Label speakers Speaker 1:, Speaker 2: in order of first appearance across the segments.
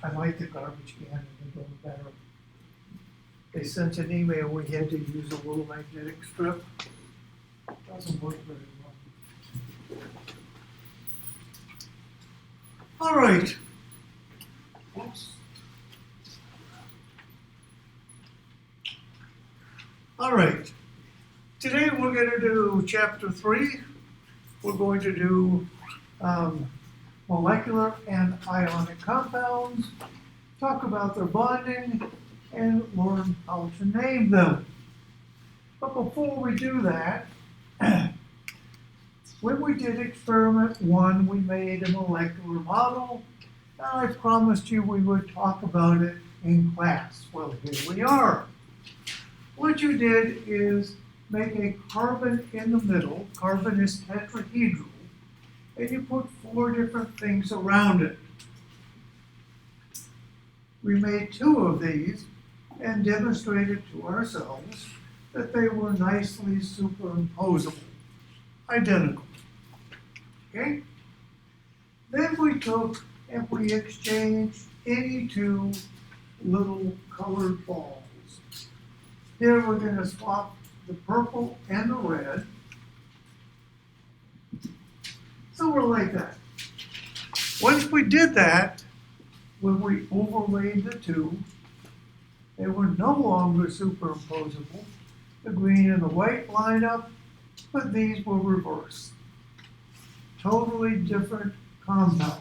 Speaker 1: I like the garbage can, it's a little better. They sent an email, we had to use a little magnetic strip. Doesn't work very well. All right. Oops. All right. Today we're going to do Chapter 3. We're going to do molecular and ionic compounds, talk about their bonding, and learn how to name them. But before we do that, when we did experiment 1, we made a molecular model, and I promised you we would talk about it in class. Well, here we are. What you did is make a carbon in the middle. Carbon is tetrahedral, and you put 4 different things around it. We made 2 of these and demonstrated to ourselves that they were nicely superimposable, identical. Okay? Then we took and we exchanged any 2 little colored balls. Here we're going to swap the purple and the red. So we're like that. Once we did that, when we overlaid the 2, they were no longer superimposable. The green and the white lined up, but these were reversed. Totally different compounds.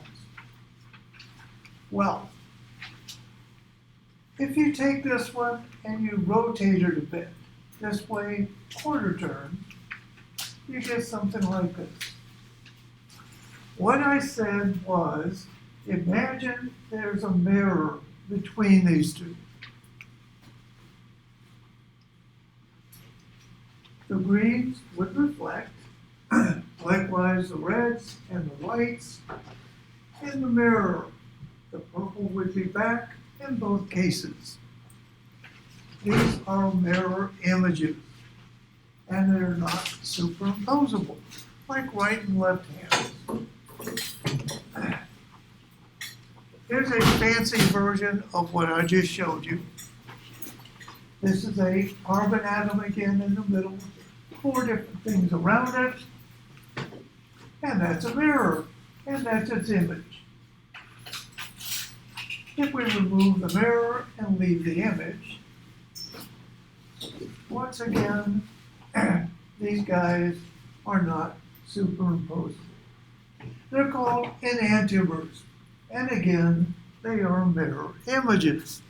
Speaker 1: Well, if you take this one and you rotate it a bit, this way, quarter turn, you get something like this. What I said was, imagine there's a mirror between these 2. The greens would reflect, likewise the reds and the whites. In the mirror, the purple would be back in both cases. These are mirror images, and they're not superimposable, like right and left hands. Here's a fancy version of what I just showed you. This is a carbon atom again in the middle, 4 different things around it, and that's a mirror, and that's its image. If we remove the mirror and leave the image, once again, these guys are not superimposable. They're called enantiomers, and again, they are mirror images.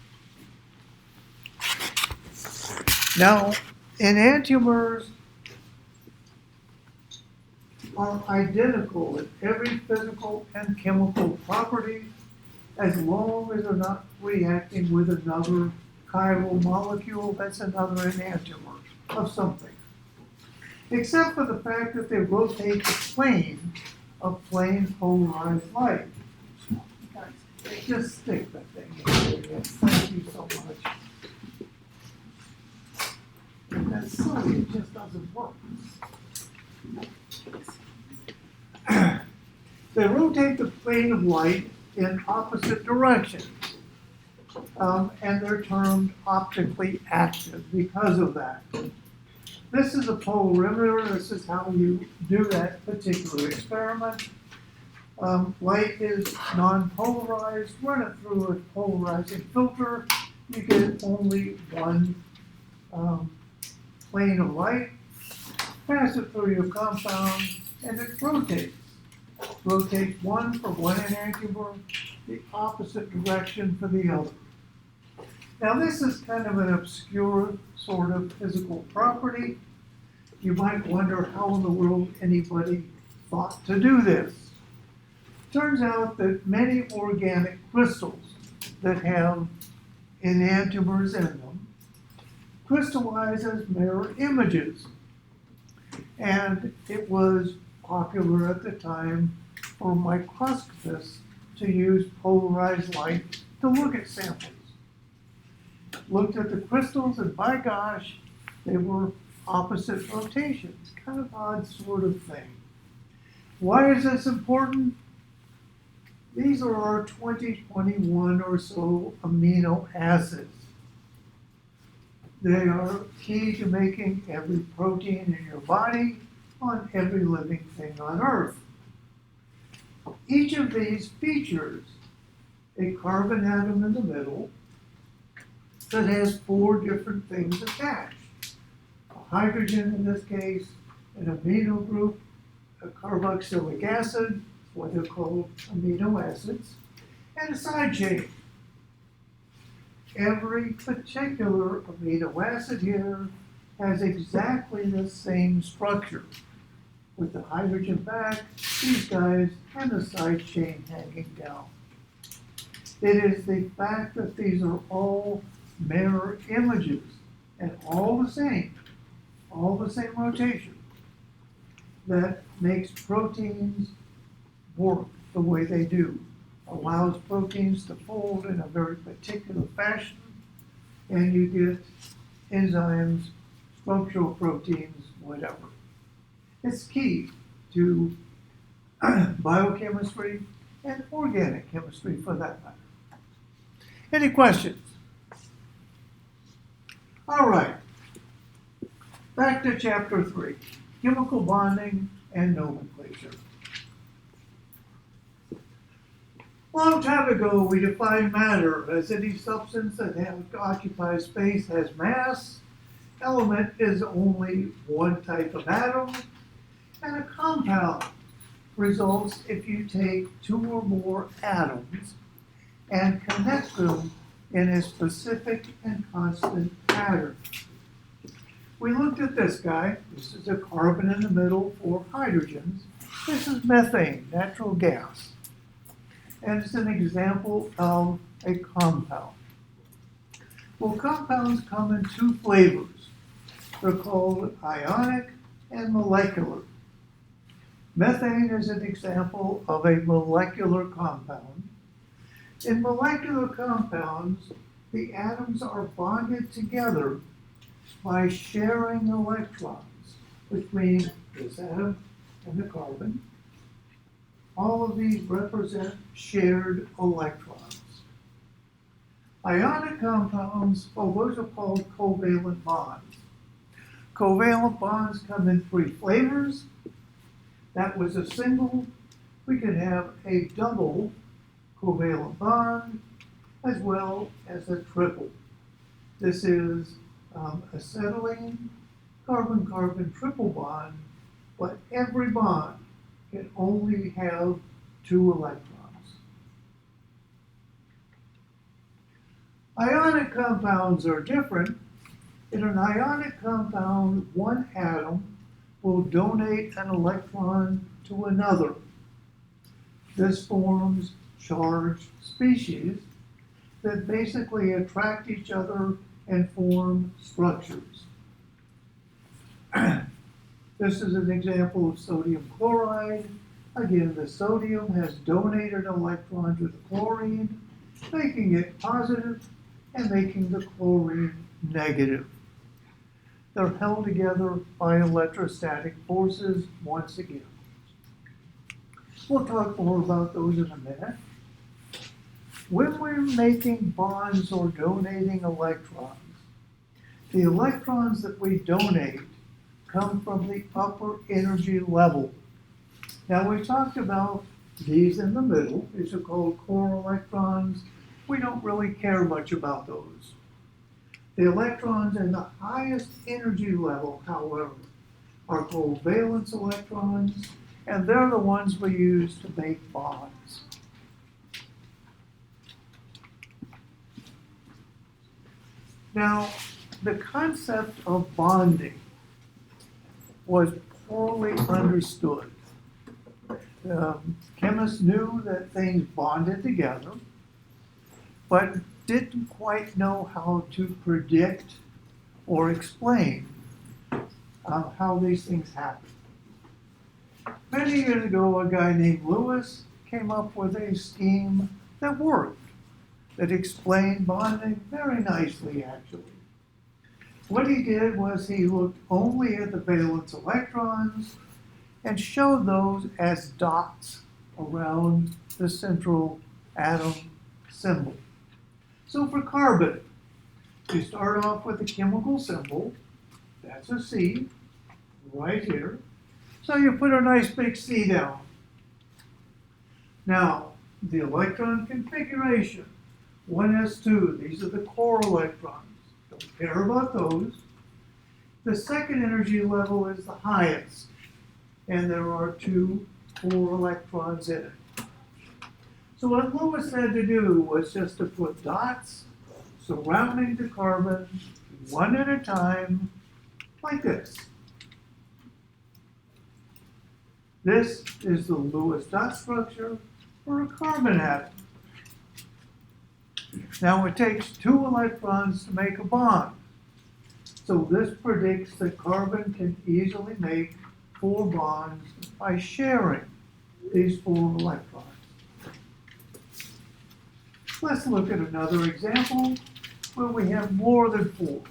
Speaker 1: Now, enantiomers are identical in every physical and chemical property as long as they're not reacting with another chiral molecule that's another enantiomer of something. Except for the fact that they rotate the plane of plain polarized light. Just stick that thing in there. Thank you so much. That's silly, it just doesn't work. They rotate the plane of light in opposite directions, and they're termed optically active because of that. This is a polarimeter. This is how you do that particular experiment. Light is non-polarized. Run it through a polarizing filter. You get only one plane of light. Pass it through your compound, and it rotates. Rotates one for one enantiomer, the opposite direction for the other. Now this is kind of an obscure sort of physical property. You might wonder how in the world anybody thought to do this. Turns out that many organic crystals that have enantiomers in them crystallize as mirror images. And it was popular at the time for microscopists to use polarized light to look at samples. Looked at the crystals, and by gosh, they were opposite rotations. Kind of odd sort of thing. Why is this important? These are our 21 or so amino acids. They are key to making every protein in your body on every living thing on Earth. Each of these features a carbon atom in the middle that has 4 different things attached. A hydrogen in this case, an amino group, a carboxylic acid, what they're called amino acids, and a side chain. Every particular amino acid here has exactly the same structure, with the hydrogen back, these guys, and the side chain hanging down. It is the fact that these are all mirror images and all the same rotation, that makes proteins work the way they do, allows proteins to fold in a very particular fashion, and you get enzymes, structural proteins, whatever. It's key to biochemistry and organic chemistry for that matter. Any questions? All right, back to Chapter 3, chemical bonding and nomenclature. Long time ago, we defined matter as any substance that occupies space, has mass. Element is only one type of atom, and a compound results if you take 2 or more atoms and connect them in a specific and constant pattern. We looked at this guy. This is a carbon in the middle, 4 hydrogens. This is methane, natural gas. And it's an example of a compound. Well, compounds come in 2 flavors. They're called ionic and molecular. Methane is an example of a molecular compound. In molecular compounds, the atoms are bonded together by sharing electrons between this atom and the carbon. All of these represent shared electrons. Ionic compounds, those are called covalent bonds. Covalent bonds come in 3 flavors. That was a single. We could have a double covalent bond as well as a triple. This is acetylene, carbon-carbon triple bond, but every bond can only have 2 electrons. Ionic compounds are different. In an ionic compound, one atom will donate an electron to another. This forms charged species that basically attract each other and form structures. This is an example of sodium chloride. Again, the sodium has donated an electron to the chlorine, making it positive and making the chlorine negative. They're held together by electrostatic forces once again. We'll talk more about those in a minute. When we're making bonds or donating electrons, the electrons that we donate come from the upper energy level. Now, we talked about these in the middle. These are called core electrons. We don't really care much about those. The electrons in the highest energy level, however, are called valence electrons, and they're the ones we use to make bonds. Now, the concept of bonding was poorly understood. Chemists knew that things bonded together, but didn't quite know how to predict or explain how these things happen. Many years ago, a guy named Lewis came up with a scheme that worked, that explained bonding very nicely, actually. What he did was he looked only at the valence electrons and showed those as dots around the central atom symbol. So for carbon, you start off with a chemical symbol, that's a C, right here. So you put a nice big C down. Now, the electron configuration, 1s2, these are the core electrons. Don't care about those. The second energy level is the highest, and there are 2 4 electrons in it. So what Lewis had to do was just to put dots surrounding the carbon, one at a time, like this. This is the Lewis dot structure for a carbon atom. Now it takes 2 electrons to make a bond. So this predicts that carbon can easily make 4 bonds by sharing these 4 electrons. Let's look at another example where we have more than 4.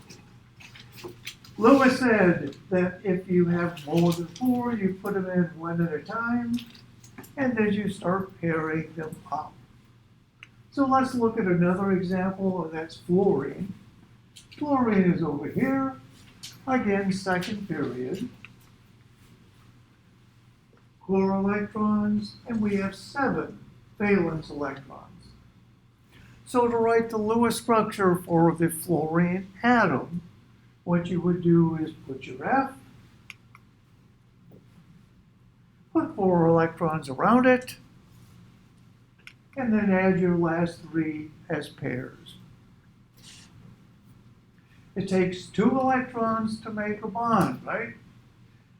Speaker 1: Lewis said that if you have more than 4, you put them in one at a time, and then you start pairing them up. So let's look at another example, and that's fluorine. Fluorine is over here. Again, second period. Core electrons, and we have 7 valence electrons. So to write the Lewis structure for the fluorine atom, what you would do is put your F, put 4 electrons around it, and then add your last 3 as pairs. It takes 2 electrons to make a bond, right?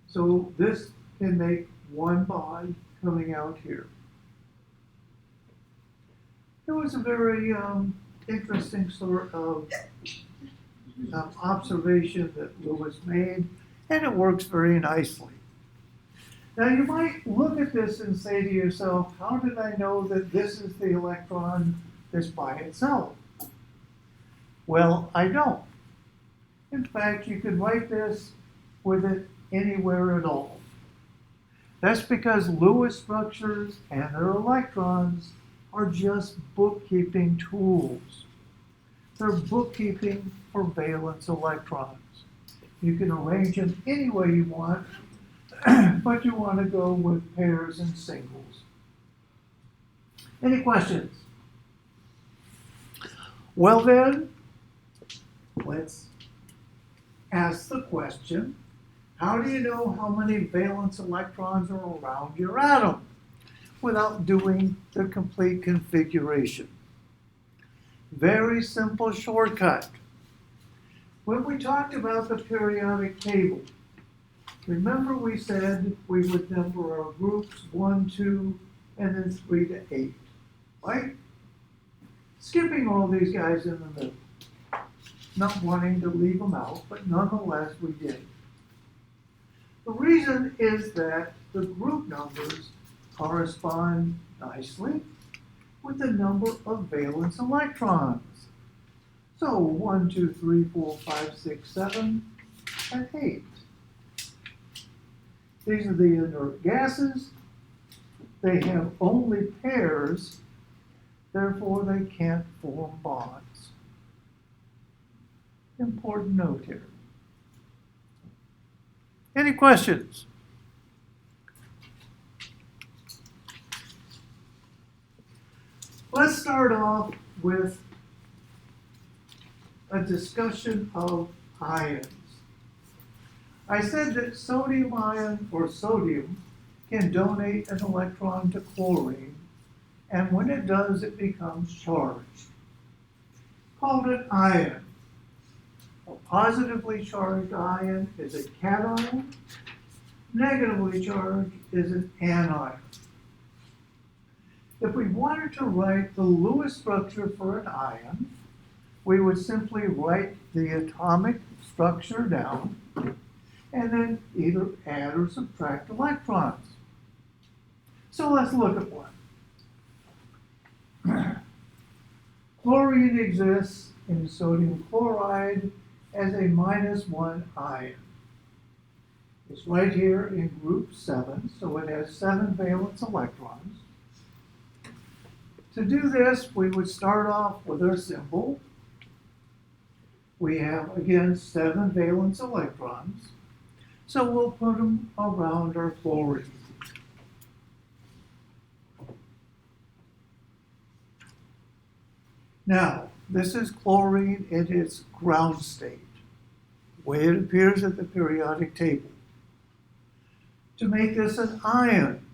Speaker 1: So this can make 1 bond coming out here. It was a very interesting sort of observation that Lewis made, and it works very nicely. Now you might look at this and say to yourself, how did I know that this is the electron that's by itself? Well, I don't. In fact, you could write this with it anywhere at all. That's because Lewis structures and their electrons are just bookkeeping tools. They're bookkeeping for valence electrons. You can arrange them any way you want, but you want to go with pairs and singles. Any questions? Well then, let's ask the question, how do you know how many valence electrons are around your atom without doing the complete configuration? Very simple shortcut. When we talked about the periodic table, remember we said we would number our groups 1, 2, and then 3 to 8, right? Skipping all these guys in the middle. Not wanting to leave them out, but nonetheless we did. The reason is that the group numbers correspond nicely with the number of valence electrons. So 1, 2, 3, 4, 5, 6, 7, and 8. These are the inert gases. They have only pairs, therefore they can't form bonds. Important note here. Any questions? Let's start off with a discussion of ions. I said that sodium ion, or sodium, can donate an electron to chlorine, and when it does, it becomes charged. Called an ion. A positively charged ion is a cation. Negatively charged is an anion. If we wanted to write the Lewis structure for an ion, we would simply write the atomic structure down and then either add or subtract electrons. So let's look at one. Chlorine exists in sodium chloride as a -1 ion. It's right here in group 7, so it has 7 valence electrons. To do this, we would start off with our symbol. We have, again, 7 valence electrons. So we'll put them around our chlorine. Now, this is chlorine in its ground state, the way it appears at the periodic table. To make this an ion,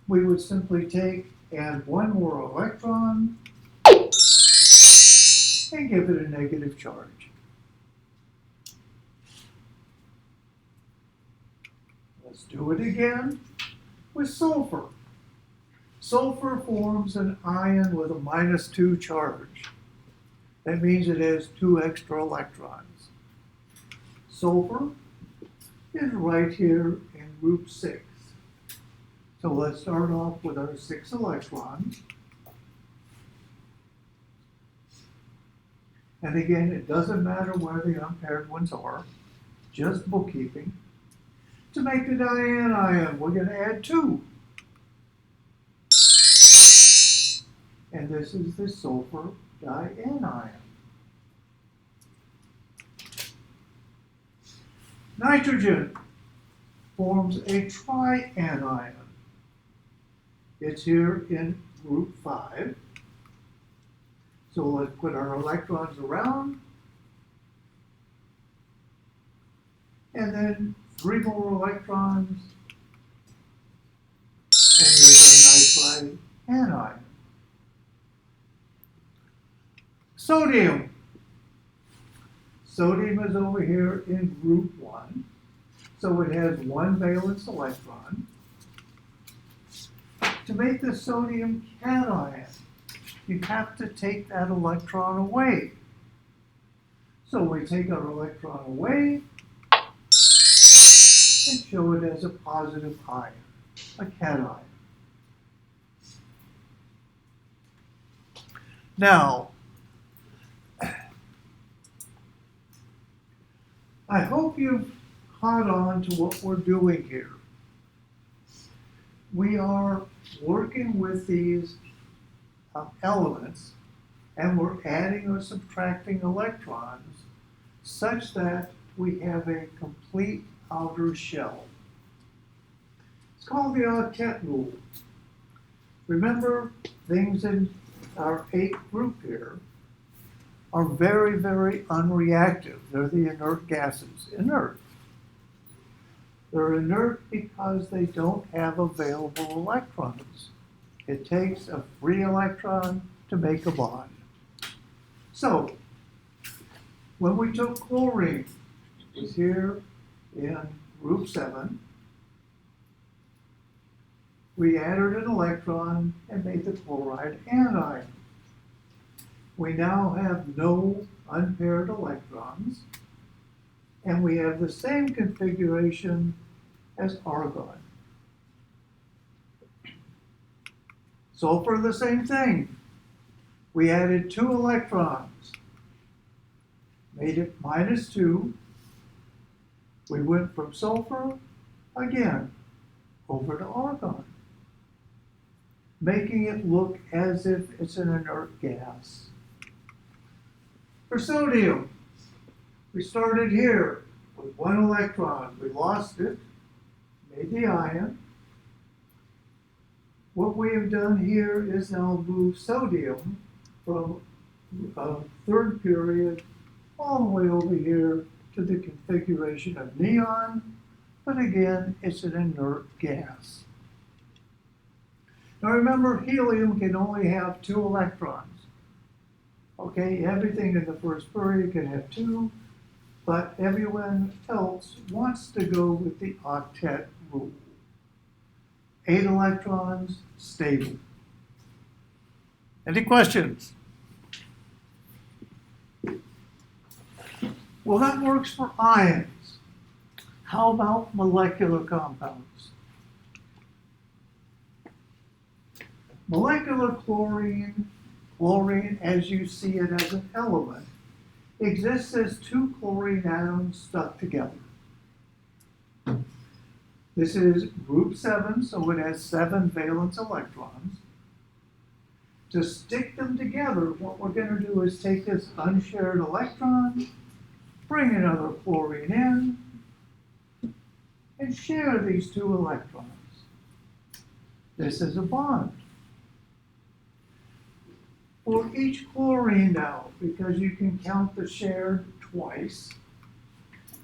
Speaker 1: we would simply add 1 more electron and give it a negative charge. Let's do it again with sulfur. Sulfur forms an ion with a -2 charge. That means it has 2 extra electrons. Sulfur is right here in group 6. So let's start off with our 6 electrons. And again, it doesn't matter where the unpaired ones are, just bookkeeping. To make the dianion, we're going to add 2. And this is the sulfur dianion. Nitrogen forms a trianion. It's here in group 5. So let's put our electrons around. And then 3 more electrons. And there's our nitrianion. Sodium. Sodium is over here in group 1. So it has 1 valence electron. To make the sodium cation, you have to take that electron away. So we take our electron away and show it as a positive ion, a cation. Now, I hope you've caught on to what we're doing here. We are working with these elements, and we're adding or subtracting electrons such that we have a complete outer shell. It's called the octet rule. Remember, things in our 8 group here are very, very unreactive. They're the inert gases. Inert. They're inert because they don't have available electrons. It takes a free electron to make a bond. So, when we took chlorine, it was here in group 7, we added an electron and made the chloride anion. We now have no unpaired electrons, and we have the same configuration as argon. Sulfur, the same thing. We added 2 electrons, made it -2. We went from sulfur, again, over to argon, making it look as if it's an inert gas. For sodium, we started here with 1 electron. We lost it, made the ion. What we have done here is now move sodium from 3rd period all the way over here to the configuration of neon, but again, it's an inert gas. Now remember, helium can only have 2 electrons. Okay, everything in the 1st period can have 2, but everyone else wants to go with the octet rule. 8 electrons, stable. Any questions? Well, that works for ions. How about molecular compounds? Molecular chlorine, as you see it as an element, exists as 2 chlorine atoms stuck together. This is group 7, so it has 7 valence electrons. To stick them together, what we're going to do is take this unshared electron, bring another chlorine in, and share these two electrons. This is a bond. For each chlorine now, because you can count the shared twice,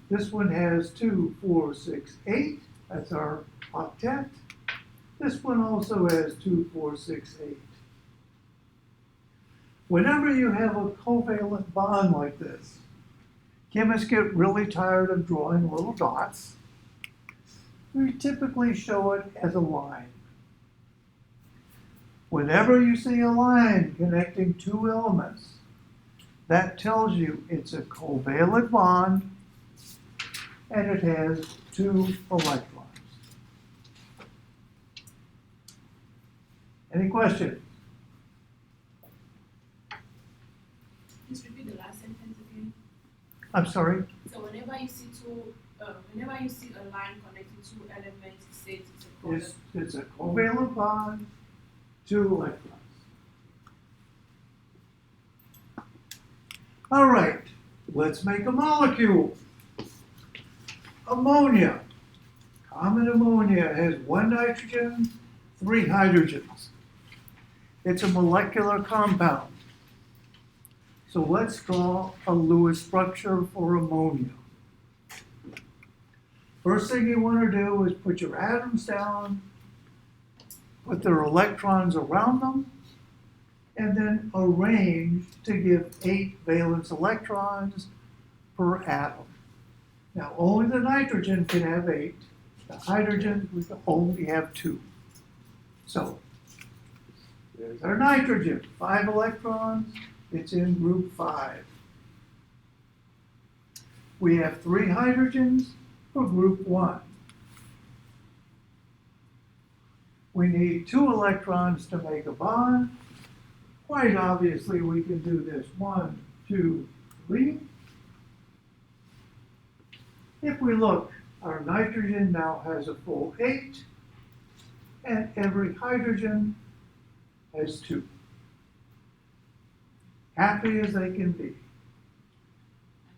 Speaker 1: this one has 2, 4, 6, 8. That's our octet. This one also has 2, 4, 6, 8. Whenever you have a covalent bond like this, chemists get really tired of drawing little dots. We typically show it as a line. Whenever you see a line connecting two elements, that tells you it's a covalent bond and it has two electrons. Any questions?
Speaker 2: Just repeat the last sentence again.
Speaker 1: I'm sorry?
Speaker 2: So whenever you see a line connecting two elements, it says it's a covalent.
Speaker 1: It's a covalent bond, two electrons. All right, let's make a molecule. Ammonia. Common ammonia has 1 nitrogen, 3 hydrogens. It's a molecular compound. So let's draw a Lewis structure for ammonia. First thing you want to do is put your atoms down, put their electrons around them, and then arrange to give 8 valence electrons per atom. Now, only the nitrogen can have 8. The hydrogen, we can only have 2. So, there's our nitrogen, 5 electrons. It's in group 5. We have 3 hydrogens for group 1. We need 2 electrons to make a bond. Quite obviously, we can do this. 1, 2, 3. If we look, our nitrogen now has a full 8, and every hydrogen has 2. Happy as they can be.
Speaker 3: And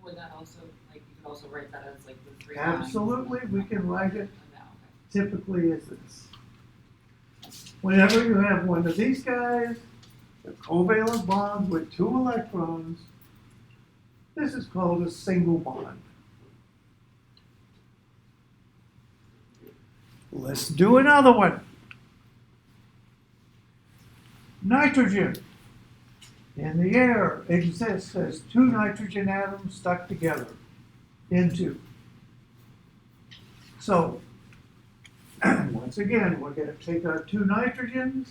Speaker 3: would that also, like, you could also write that as like the 3
Speaker 1: Absolutely,
Speaker 3: lines?
Speaker 1: we can write it
Speaker 3: Okay.
Speaker 1: typically as this. Whenever you have one of these guys, a covalent bond with 2 electrons, this is called a single bond. Let's do another one. Nitrogen in the air exists as 2 nitrogen atoms stuck together into. So, once again, we're going to take our 2 nitrogens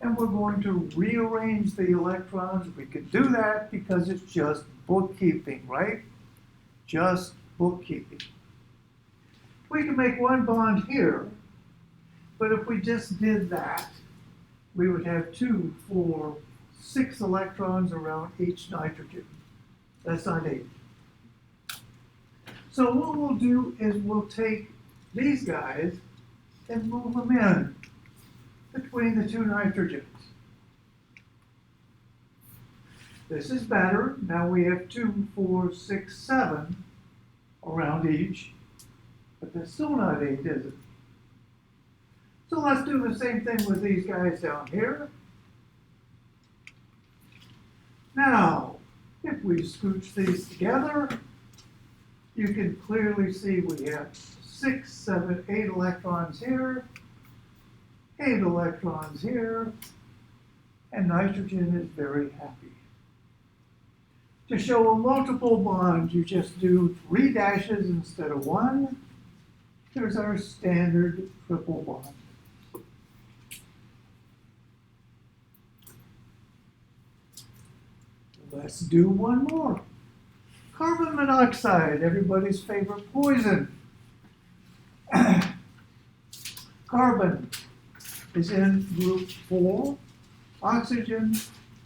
Speaker 1: and we're going to rearrange the electrons. We can do that because it's just bookkeeping, right? Just bookkeeping. We can make one bond here, but if we just did that, we would have 2, 4, 6 electrons around each nitrogen. That's not 8. So what we'll do is we'll take these guys and move them in between the 2 nitrogens. This is better. Now we have 2, 4, 6, 7 around each, but that's still not 8, is it? So let's do the same thing with these guys down here. Now, if we scooch these together, you can clearly see we have 6, 7, 8 electrons here, 8 electrons here, and nitrogen is very happy. To show a multiple bond, you just do 3 dashes instead of 1. There's our standard triple bond. Let's do one more. Carbon monoxide, everybody's favorite poison. Carbon is in group 4, oxygen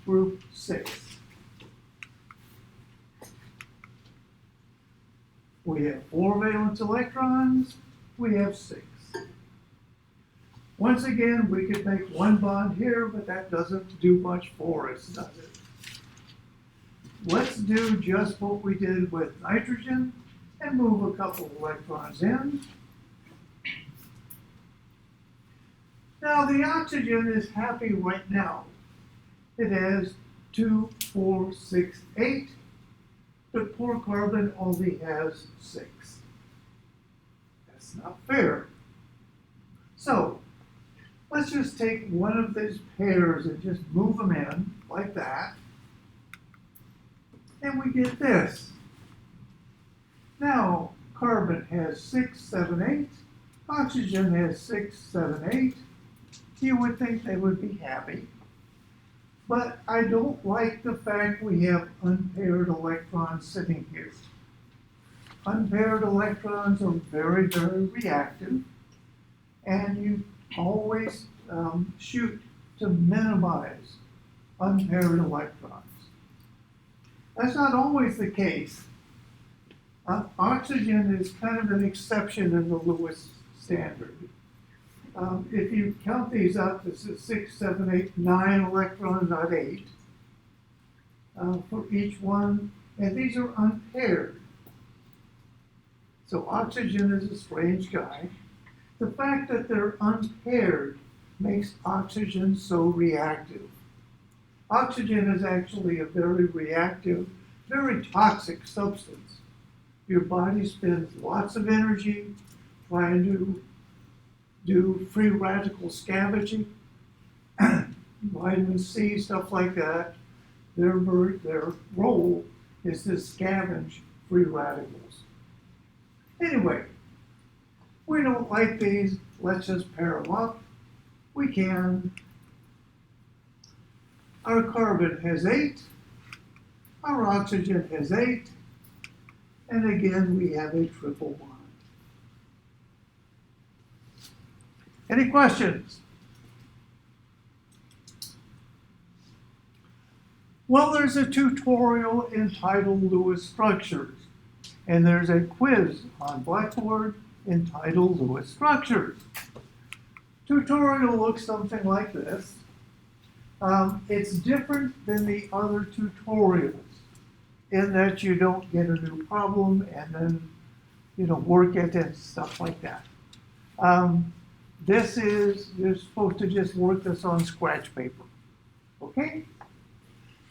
Speaker 1: group 6. We have 4 valence electrons, we have 6. Once again, we could make one bond here, but that doesn't do much for us, does it? Let's do just what we did with nitrogen and move a couple of electrons in. Now the oxygen is happy right now. It has 2, 4, 6, 8, but poor carbon only has 6. That's not fair. So let's just take one of these pairs and just move them in like that. And we get this. Now, carbon has 6, 7, 8. Oxygen has 6, 7, 8. You would think they would be happy. But I don't like the fact we have unpaired electrons sitting here. Unpaired electrons are very, very reactive. And you always shoot to minimize unpaired electrons. That's not always the case. Oxygen is kind of an exception in the Lewis standard. If you count these up, this is 6, 7, 8, 9 electrons, not 8, for each one, and these are unpaired. So oxygen is a strange guy. The fact that they're unpaired makes oxygen so reactive. Oxygen is actually a very reactive, very toxic substance. Your body spends lots of energy trying to do free radical scavenging, vitamin C, stuff like that. Their role is to scavenge free radicals. Anyway, we don't like these. Let's just pair them up. We can. Our carbon has 8. Our oxygen has 8. And again, we have a triple bond. Any questions? Well, there's a tutorial entitled Lewis Structures, and there's a quiz on Blackboard entitled Lewis Structures. Tutorial looks something like this. It's different than the other tutorials in that you don't get a new problem and then, work it and stuff like that. You're supposed to just work this on scratch paper, okay?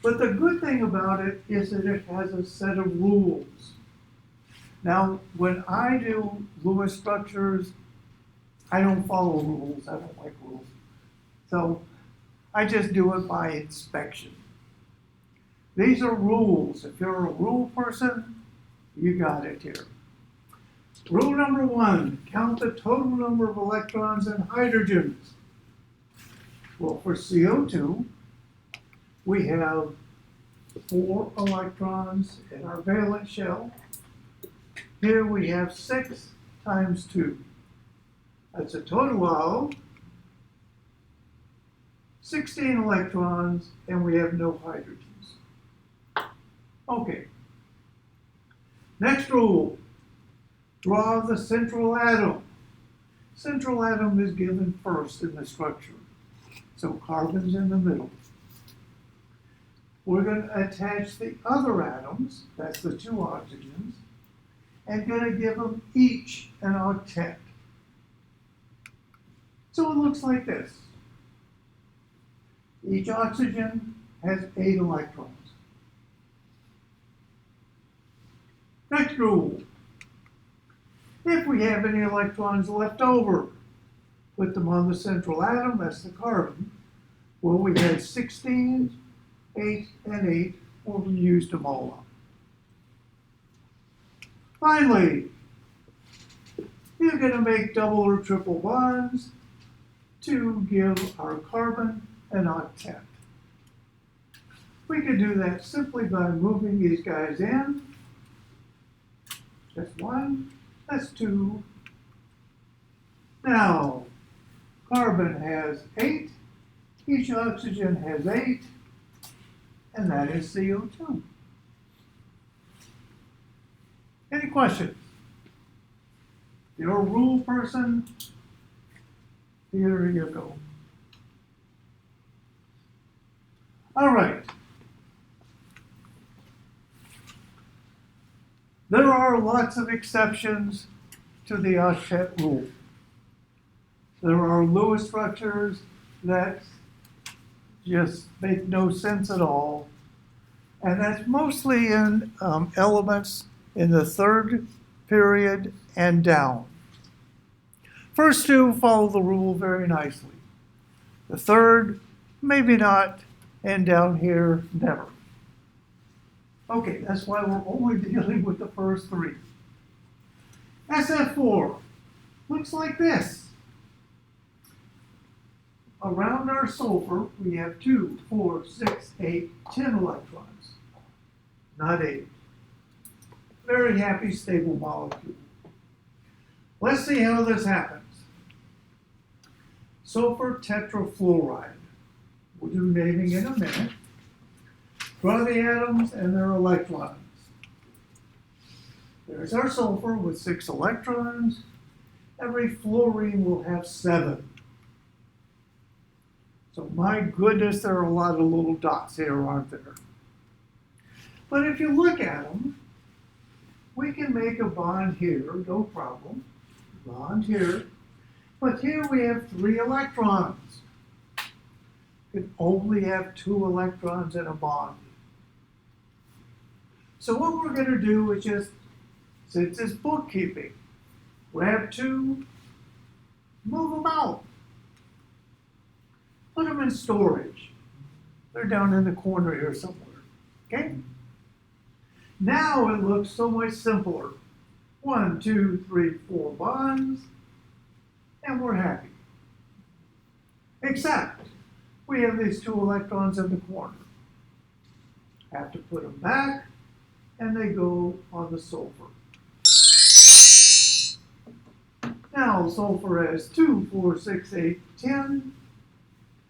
Speaker 1: But the good thing about it is that it has a set of rules. Now, when I do Lewis structures, I don't follow rules. I don't like rules. So I just do it by inspection. These are rules. If you're a rule person, you got it here. Rule number 1, count the total number of electrons and hydrogens. Well, for CO2, we have 4 electrons in our valence shell. Here we have 6 times 2. That's a total of 16 electrons, and we have no hydrogens. Okay. Next rule. Draw the central atom. Central atom is given first in the structure. So carbon's in the middle. We're going to attach the other atoms, that's the 2 oxygens, and going to give them each an octet. So it looks like this. Each oxygen has 8 electrons. Next rule. If we have any electrons left over, put them on the central atom, that's the carbon. Well, we had 16, 8, and 8, well, we used them all up. Finally, you're going to make double or triple bonds to give our carbon an octet. We could do that simply by moving these guys in. That's 1, that's 2. Now, carbon has 8, each oxygen has 8, and that is CO2. Any questions? You're a rule person, Here you go. All right. There are lots of exceptions to the octet rule. There are Lewis structures that just make no sense at all. And that's mostly in elements in the third period and down. First two follow the rule very nicely. The third, maybe not, and down here, never. Okay, that's why we're only dealing with the first three. SF4 looks like this. Around our sulfur, we have 2, 4, 6, 8, 10 electrons, not 8. Very happy, stable molecule. Let's see how this happens. Sulfur tetrafluoride. We'll do naming in a minute. Draw the atoms and their electrons. There's our sulfur with 6 electrons. Every fluorine will have 7. So my goodness, there are a lot of little dots here, aren't there? But if you look at them, we can make a bond here, no problem. Bond here. But here we have 3 electrons. You can only have 2 electrons in a bond. So what we're going to do is just, since it's bookkeeping, grab 2, move them out. Put them in storage. They're down in the corner here somewhere, okay? Now it looks so much simpler. 1, 2, 3, 4 bonds, and we're happy. Except we have these 2 electrons in the corner. Have to put them back, and they go on the sulfur. Now sulfur has 2, 4, 6, 8, 10.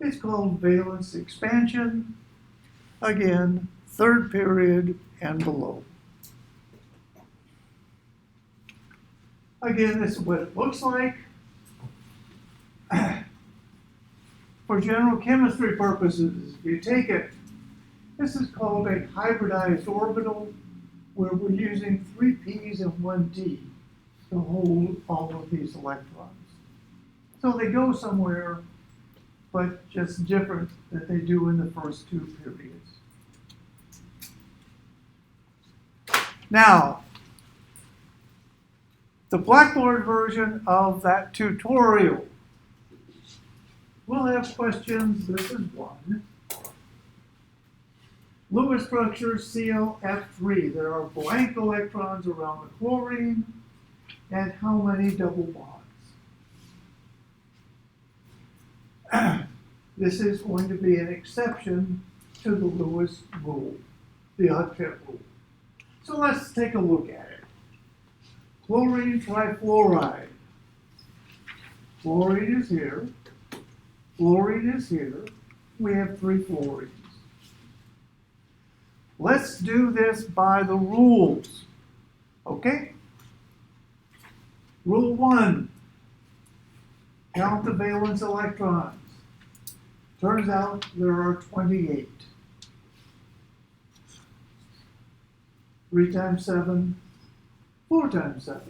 Speaker 1: It's called valence expansion. Again, third period and below. Again, this is what it looks like. For general chemistry purposes, you take it. This is called a hybridized orbital, where we're using 3 p's and 1 d to hold all of these electrons. So they go somewhere, but just different than they do in the first 2 periods. Now, the Blackboard version of that tutorial will have questions. This is one. Lewis structure ClF3. There are blank electrons around the chlorine, and how many double bonds? This is going to be an exception to the Lewis rule, the octet rule. So let's take a look at it. Chlorine trifluoride. Fluorine is here. Fluorine is here. We have 3 fluorines. Let's do this by the rules. Okay? Rule 1. Count the valence electrons. Turns out there are 28. 3 times 7, 4 times 7,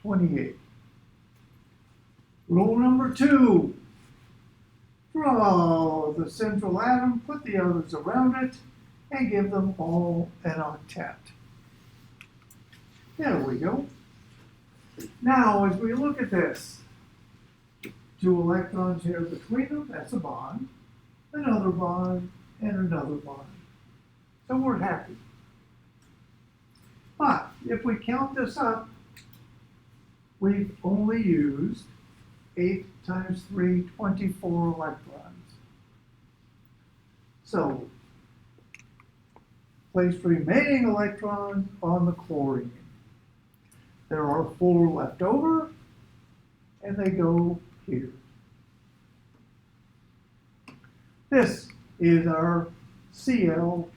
Speaker 1: 28. Rule number 2. Draw the central atom, put the others around it, and give them all an octet. There we go. Now, as we look at this, 2 electrons here between them, that's a bond, another bond, and another bond. So we're happy. But if we count this up, we've only used 8 times 3, 24 electrons. So, place the remaining electrons on the chlorine. There are 4 left over, and they go here. This is our ClF3.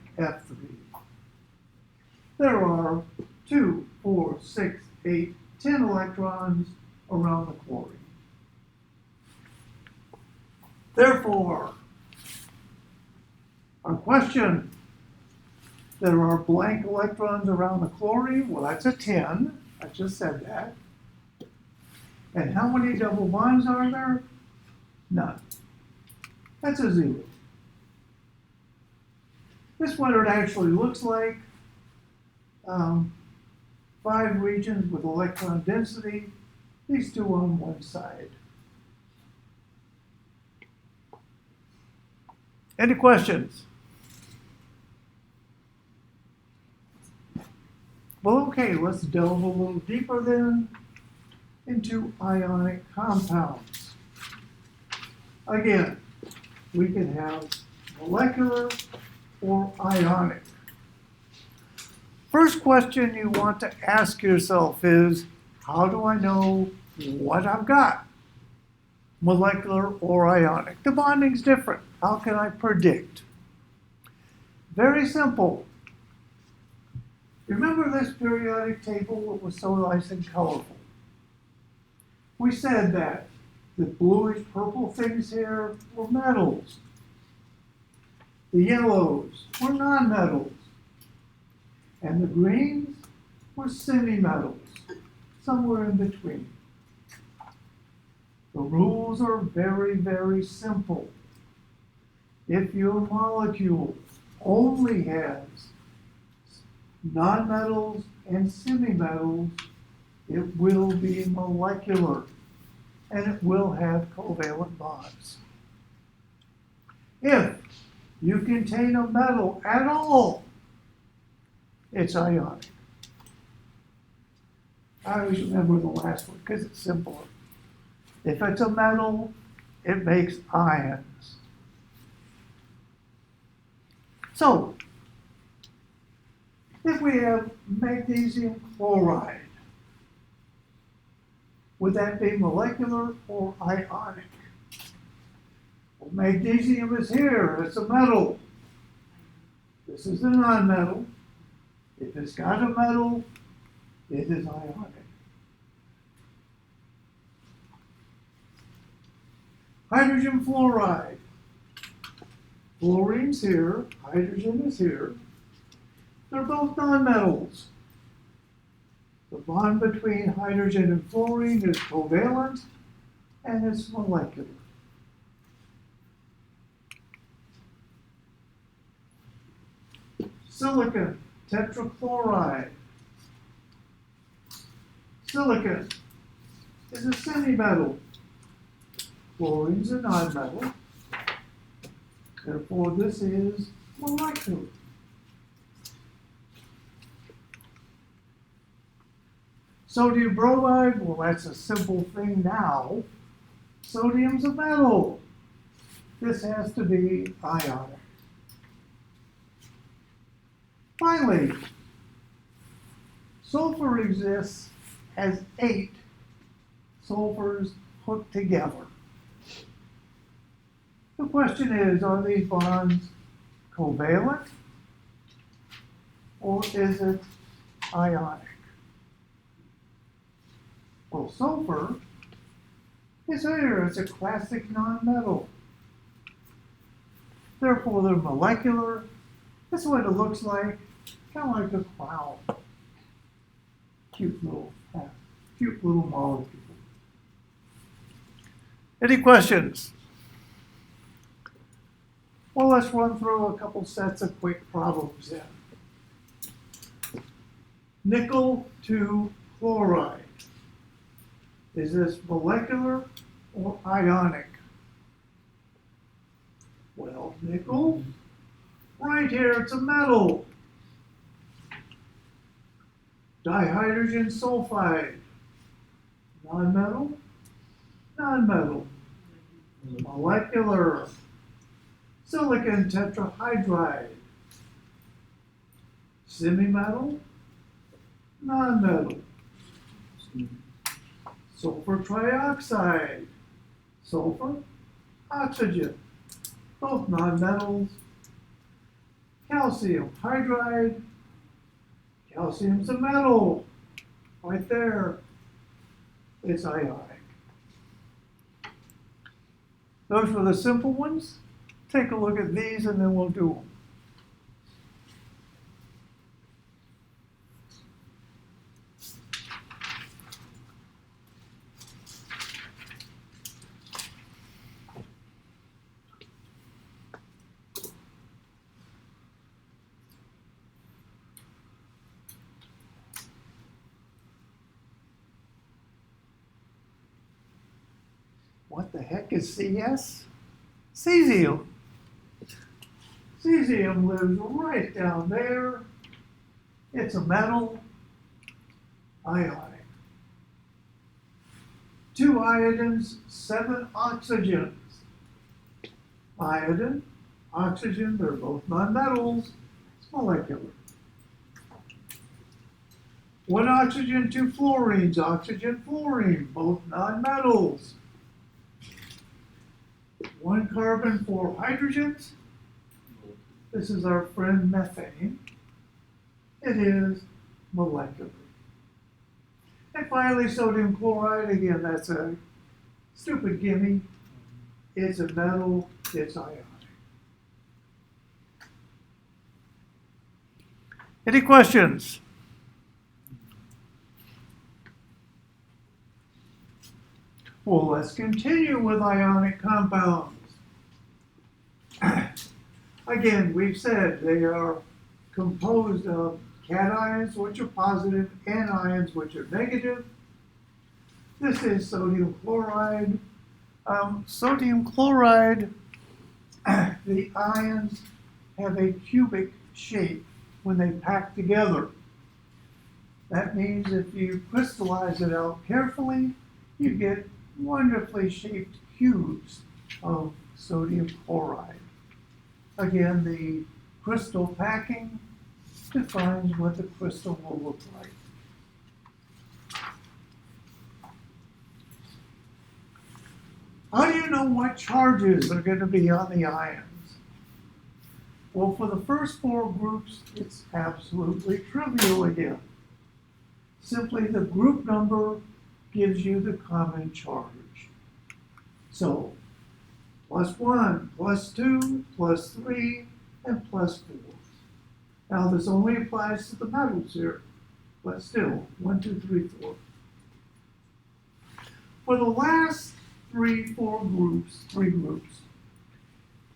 Speaker 1: There are 2, 4, 6, 8, 10 electrons around the chlorine. Therefore, our question, there are blank electrons around the chlorine. Well, that's a 10. I just said that. And how many double bonds are there? None. That's a 0. This is what it actually looks like. 5 regions with electron density, these 2 on one side. Any questions? Well, okay, let's delve a little deeper then into ionic compounds. Again, we can have molecular or ionic. First question you want to ask yourself is, how do I know what I've got? Molecular or ionic? The bonding's different. How can I predict? Very simple. Remember this periodic table that was so nice and colorful? We said that the bluish purple things here were metals. The yellows were nonmetals. And the greens were semi-metals, somewhere in between. The rules are very, very simple. If your molecule only has nonmetals and semi-metals, it will be molecular, and it will have covalent bonds. If you contain a metal at all, it's ionic. I always remember the last one because it's simpler. If it's a metal, it makes ions. So, if we have magnesium chloride, would that be molecular or ionic? Well, magnesium is here, it's a metal. This is a nonmetal. If it's got a metal, it is ionic. Hydrogen fluoride. Fluorine's here, hydrogen is here. They're both nonmetals. The bond between hydrogen and fluorine is covalent, and it's molecular. Silicon tetrachloride. Silicon is a semi-metal. Fluorine's a nonmetal. Therefore, this is molecular. Sodium bromide, well, that's a simple thing now. Sodium's a metal. This has to be ionic. Finally, sulfur exists as 8 sulfurs hooked together. The question is, are these bonds covalent or is it ionic? Well, sulfur is here. It's a classic nonmetal. Therefore, they're molecular. This is what it looks like, kind of like a cloud. Cute little molecule. Any questions? Well, let's run through a couple sets of quick problems then. Nickel 2 chloride. Is this molecular or ionic? Well, nickel, right here, it's a metal. Dihydrogen sulfide, nonmetal, nonmetal. Molecular. Silicon tetrahydride, semi-metal, nonmetal. Sulfur trioxide, sulfur, oxygen, both nonmetals. Calcium hydride, calcium's a metal, right there. It's ionic. Those were the simple ones. Take a look at these and then we'll do them. What the heck is CS? Cesium. Cesium lives right down there. It's a metal, ionic. 2 iodines, 7 oxygens. Iodine, oxygen, they're both nonmetals. It's molecular. 1 oxygen, 2 fluorines, oxygen, fluorine, both nonmetals. 1 carbon, 4 hydrogens. This is our friend methane. It is molecular. And finally, sodium chloride, again, that's a stupid gimme. It's a metal, it's ionic. Any questions? Well, let's continue with ionic compounds. Again, we've said they are composed of cations, which are positive, anions, which are negative. This is sodium chloride. Sodium chloride, the ions have a cubic shape when they pack together. That means if you crystallize it out carefully, you get wonderfully shaped cubes of sodium chloride. Again, the crystal packing defines what the crystal will look like. How do you know what charges are going to be on the ions? Well, for the first 4 groups, it's absolutely trivial again. Simply the group number gives you the common charge. So, +1, +2, +3, and +4. Now, this only applies to the metals here, but still, 1, 2, 3, 4. For the last 3 groups,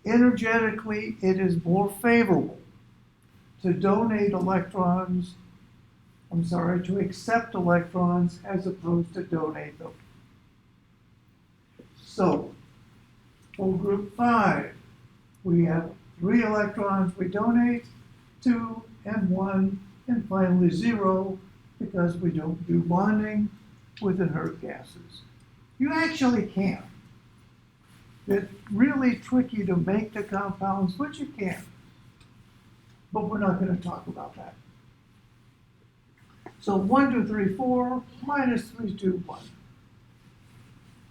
Speaker 1: energetically, it is more favorable to donate electrons, to accept electrons as opposed to donate them. So, for group 5, we have 3 electrons we donate, 2 and 1, and finally 0 because we don't do bonding with inert gases. You actually can. It's really tricky to make the compounds, but you can. But we're not going to talk about that. So 1, 2, 3, 4, minus 3, 2, 1.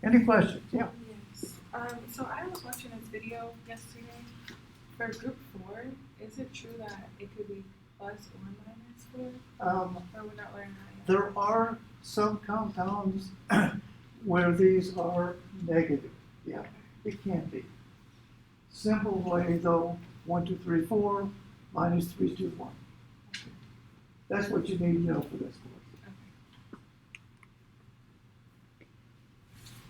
Speaker 1: Any questions? Yeah.
Speaker 4: Yes. So I was watching this video yesterday. For group 4, is it true that it could be plus or minus 4? Or we're not learning that yet?
Speaker 1: There are some compounds where these are negative. Yeah, it can be. Simple way though, 1, 2, 3, 4, minus 3, 2, 1. That's what you need to know for this course.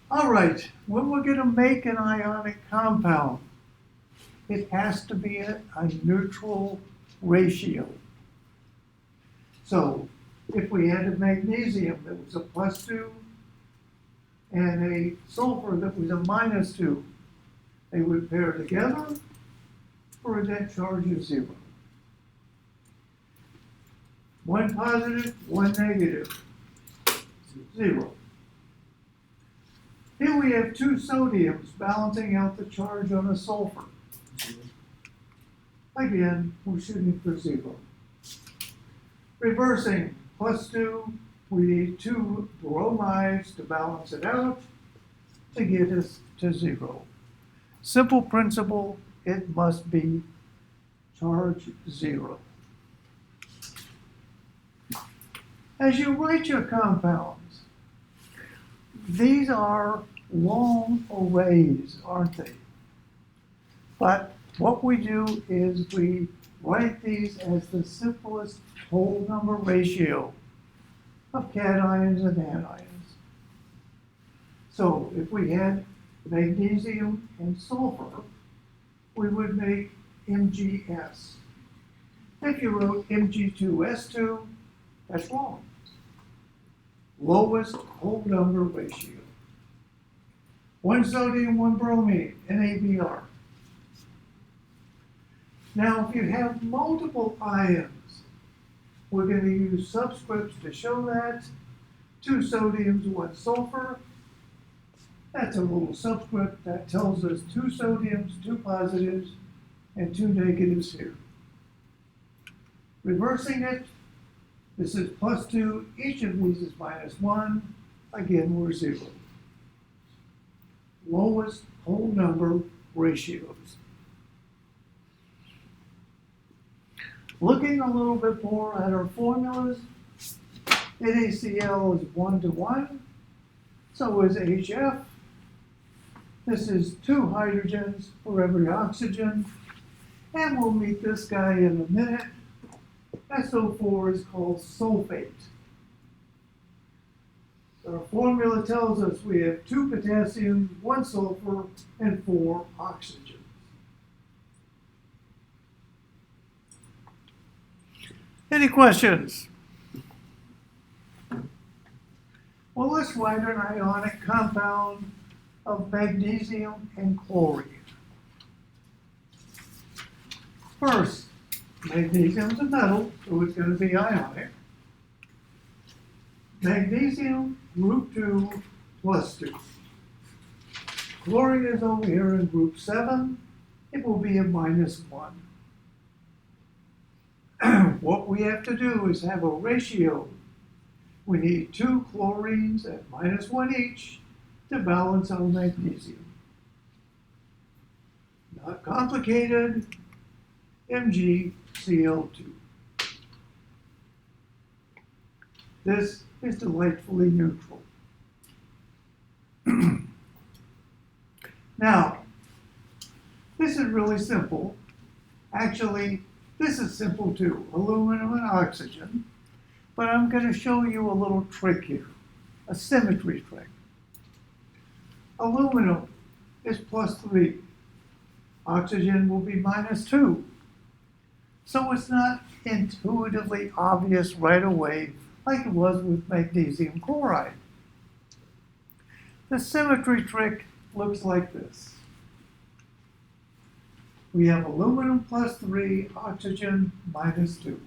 Speaker 1: All right, when we're going to make an ionic compound, it has to be a neutral ratio. So if we had a magnesium that was a +2 and a sulfur that was a -2, they would pair together for a net charge of 0. 1 positive, 1 negative, 0. Here we have 2 sodiums balancing out the charge on a sulfur. Again, we're shooting for 0. Reversing, +2, we need 2 bromides to balance it out to get us to 0. Simple principle, it must be charge 0. As you write your compounds, these are long arrays, aren't they? But what we do is we write these as the simplest whole number ratio of cations and anions. So if we had magnesium and sulfur, we would make MgS. If you wrote Mg2S2, that's wrong. Lowest whole number ratio. One sodium, one bromine, NaBr. Now, if you have multiple ions, we're going to use subscripts to show that. 2 sodiums, 1 sulfur. That's a little subscript that tells us 2 sodiums, 2 positives, and 2 negatives here. Reversing it, this is +2. Each of these is -1. Again, we're 0. Lowest whole number ratios. Looking a little bit more at our formulas, NaCl is 1:1, so is HF. This is 2 hydrogens for every oxygen, and we'll meet this guy in a minute. SO4 is called sulfate. Our formula tells us we have 2 potassiums, 1 sulfur, and 4 oxygens. Any questions? Well, let's write an ionic compound of magnesium and chlorine. First, magnesium is a metal, so it's going to be ionic. Magnesium, group 2, +2. Chlorine is over here in group 7. It will be a -1. What we have to do is have a ratio. We need 2 chlorines at -1 each to balance our magnesium. Not complicated. MgCl2. This is delightfully neutral. Now, this is really simple. Actually, this is simple too, aluminum and oxygen. But I'm going to show you a little trick here, a symmetry trick. Aluminum is +3. Oxygen will be -2. So it's not intuitively obvious right away like it was with magnesium chloride. The symmetry trick looks like this. We have aluminum +3, oxygen -2.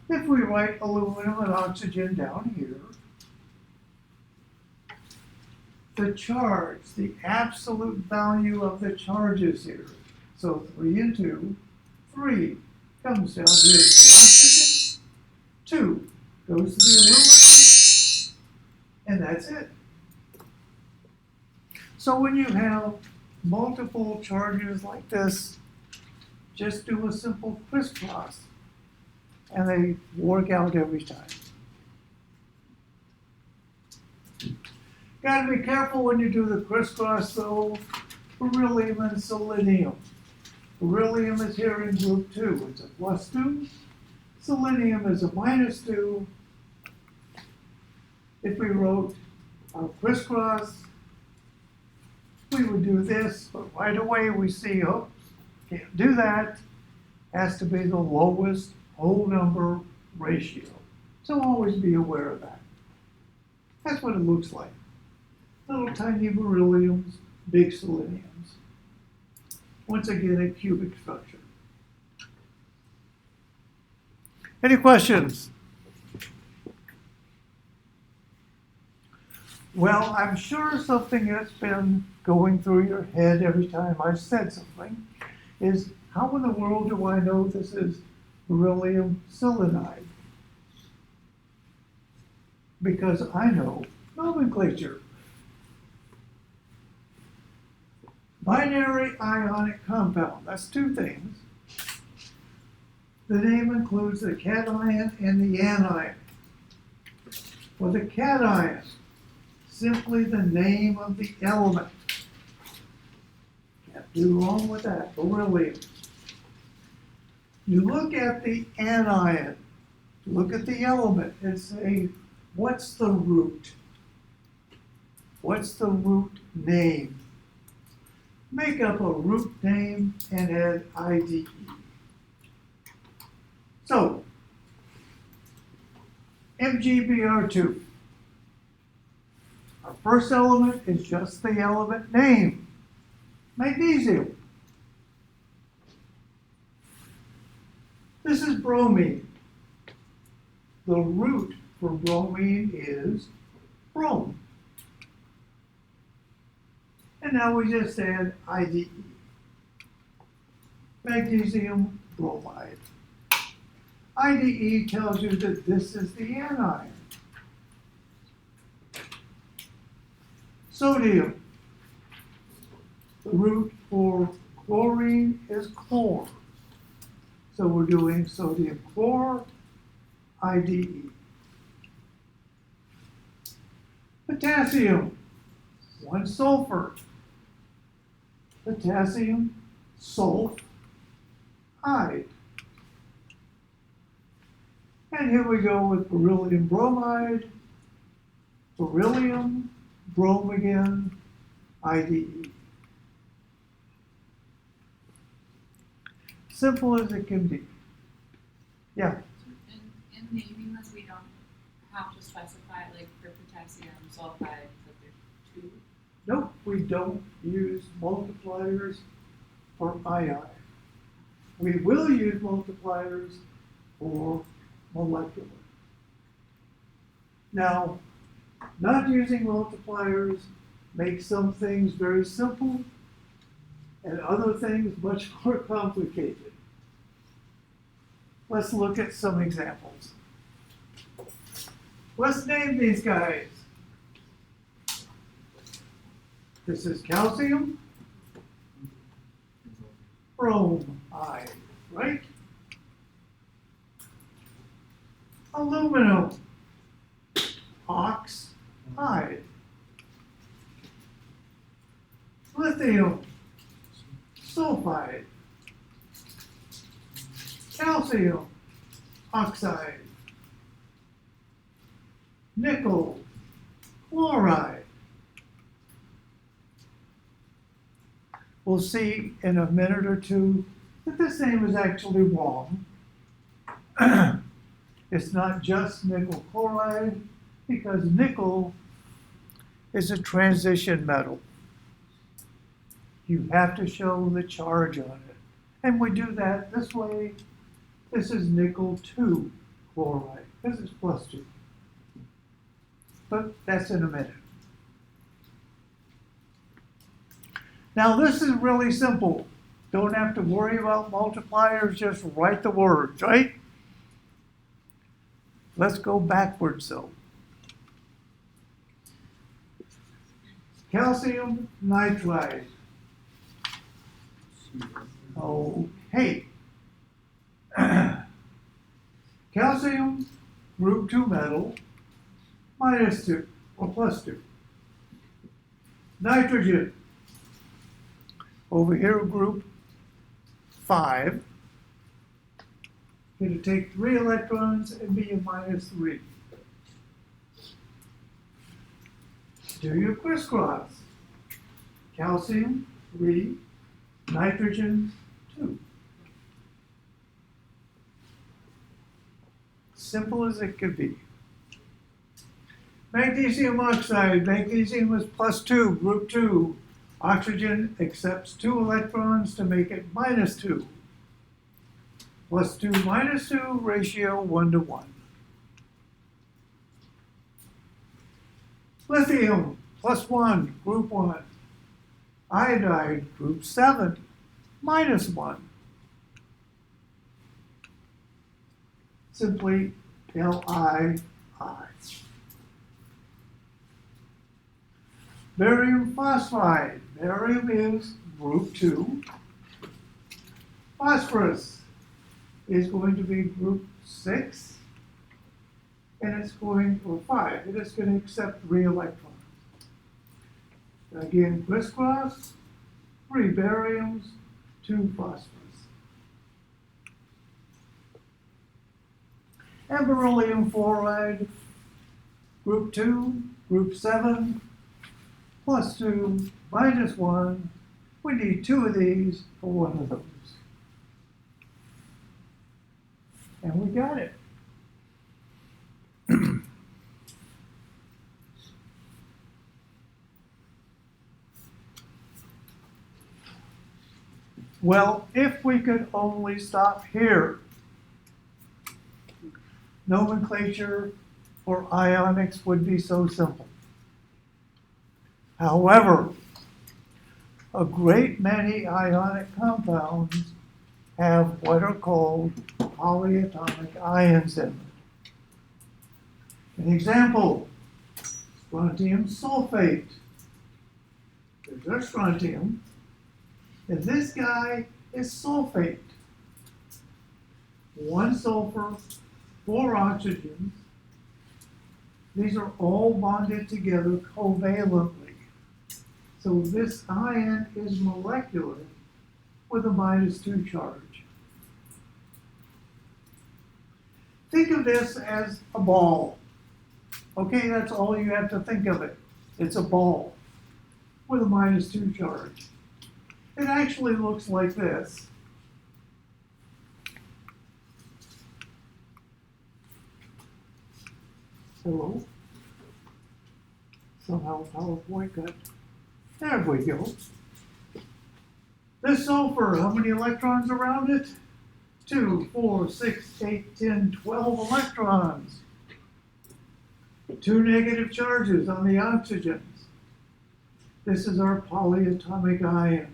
Speaker 1: If we write aluminum and oxygen down here, the charge, the absolute value of the charges here, so 3 and 2, 3 comes down here to the oxygen, 2 goes to the aluminum, and that's it. So when you have multiple charges like this, just do a simple crisscross, and they work out every time. Got to be careful when you do the crisscross, though. Beryllium and selenium. Beryllium is here in group 2. It's a +2. Selenium is a -2. If we wrote a crisscross, we would do this, but right away we see, oh, can't do that. Has to be the lowest whole number ratio. So always be aware of that. That's what it looks like. Little tiny berylliums, big seleniums. Once again, a cubic structure. Any questions? Well, I'm sure something that's been going through your head every time I said something is, how in the world do I know this is beryllium selenide? Because I know nomenclature. Binary ionic compound, that's 2 things. The name includes the cation and the anion. For the cation, simply the name of the element. Can't do wrong with that, beryllium. You look at the anion, look at the element and say, what's the root? What's the root name? Make up a root name and add IDE. So, MgBr2. Our first element is just the element name, magnesium. This is bromine. The root for bromine is brom. And now we just add IDE, magnesium bromide. IDE tells you that this is the anion. Sodium. The root for chlorine is chlor. So we're doing sodium chlor, IDE. Potassium. One sulfur. Potassium, sulfide. And here we go with beryllium bromide, beryllium, brome again, IDE. Simple as it can be. Yeah.
Speaker 3: In naming this, we don't have to specify, like for potassium sulfide, that there's two.
Speaker 1: Nope, we don't use multipliers for II. We will use multipliers for molecular. Now, not using multipliers makes some things very simple and other things much more complicated. Let's look at some examples. Let's name these guys. This is calcium, bromide, right? Aluminum, oxide. Lithium, sulfide. Calcium, oxide. Nickel, chloride. We'll see in a minute or two that this name is actually wrong. It's not just nickel chloride, because nickel is a transition metal. You have to show the charge on it. And we do that this way. This is nickel 2 chloride. This is +2. But that's in a minute. Now this is really simple. Don't have to worry about multipliers, just write the words, right? Let's go backwards though. Calcium nitride. Okay. Calcium, group 2 metal, -2 or +2. Nitrogen, over here group 5. Going to take 3 electrons and be a -3. Do your crisscross. Calcium, 3, nitrogen, 2. Simple as it could be. Magnesium oxide. Magnesium is +2, group 2. Oxygen accepts 2 electrons to make it -2. +2 -2, ratio 1:1. Lithium, +1, group 1. Iodide, group 7, -1. Simply Li. Barium phosphide. Barium is group 2. Phosphorus is going to be group 6. And it's going, or 5. It is going to accept 3 electrons. Again, crisscross, 3 bariums, 2 phosphorus. And beryllium fluoride, group 2, group 7, plus 2, minus 1. We need 2 of these for 1 of those. And we got it. Well, if we could only stop here. Nomenclature for ionics would be so simple. However, a great many ionic compounds have what are called polyatomic ions in them. An example, strontium sulfate. There's our strontium, and this guy is sulfate. 1 sulfur, 4 oxygens. These are all bonded together covalently. So this ion is molecular with a -2 charge. Think of this as a ball. Okay, that's all you have to think of it. It's a ball with a -2 charge. It actually looks like this. Hello? Somehow PowerPoint got, there we go. This sulfur, how many electrons around it? 2, 4, 6, 8, 10, 12 electrons. 2 negative charges on the oxygens. This is our polyatomic ion.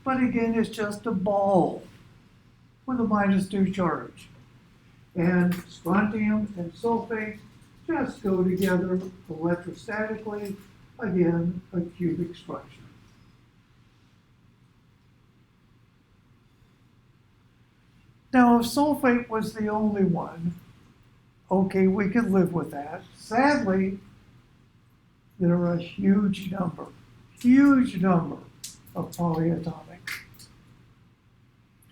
Speaker 1: But again, it's just a ball with a -2 charge. And strontium and sulfate just go together electrostatically, again, a cubic structure. Now, if sulfate was the only one, okay, we could live with that. Sadly, there are a huge number of polyatomics.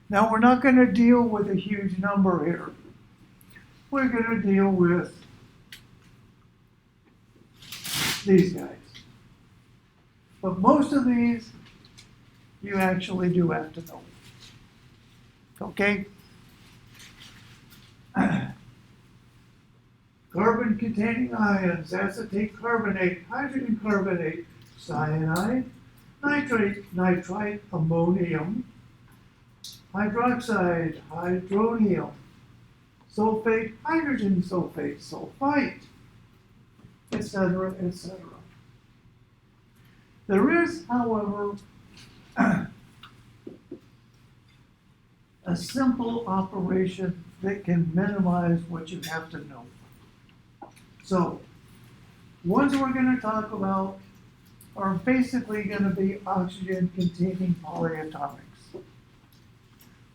Speaker 1: Now, we're not going to deal with a huge number here. We're going to deal with these guys. But most of these, you actually do have to know. Okay? Carbon-containing ions, acetate carbonate, hydrogen carbonate, cyanide, nitrate, nitrite, ammonium, hydroxide, hydronium, sulfate, hydrogen sulfate, sulfite, etc., etc. There is, however, a simple operation that can minimize what you have to know. So, ones we're going to talk about are basically going to be oxygen-containing polyatomics.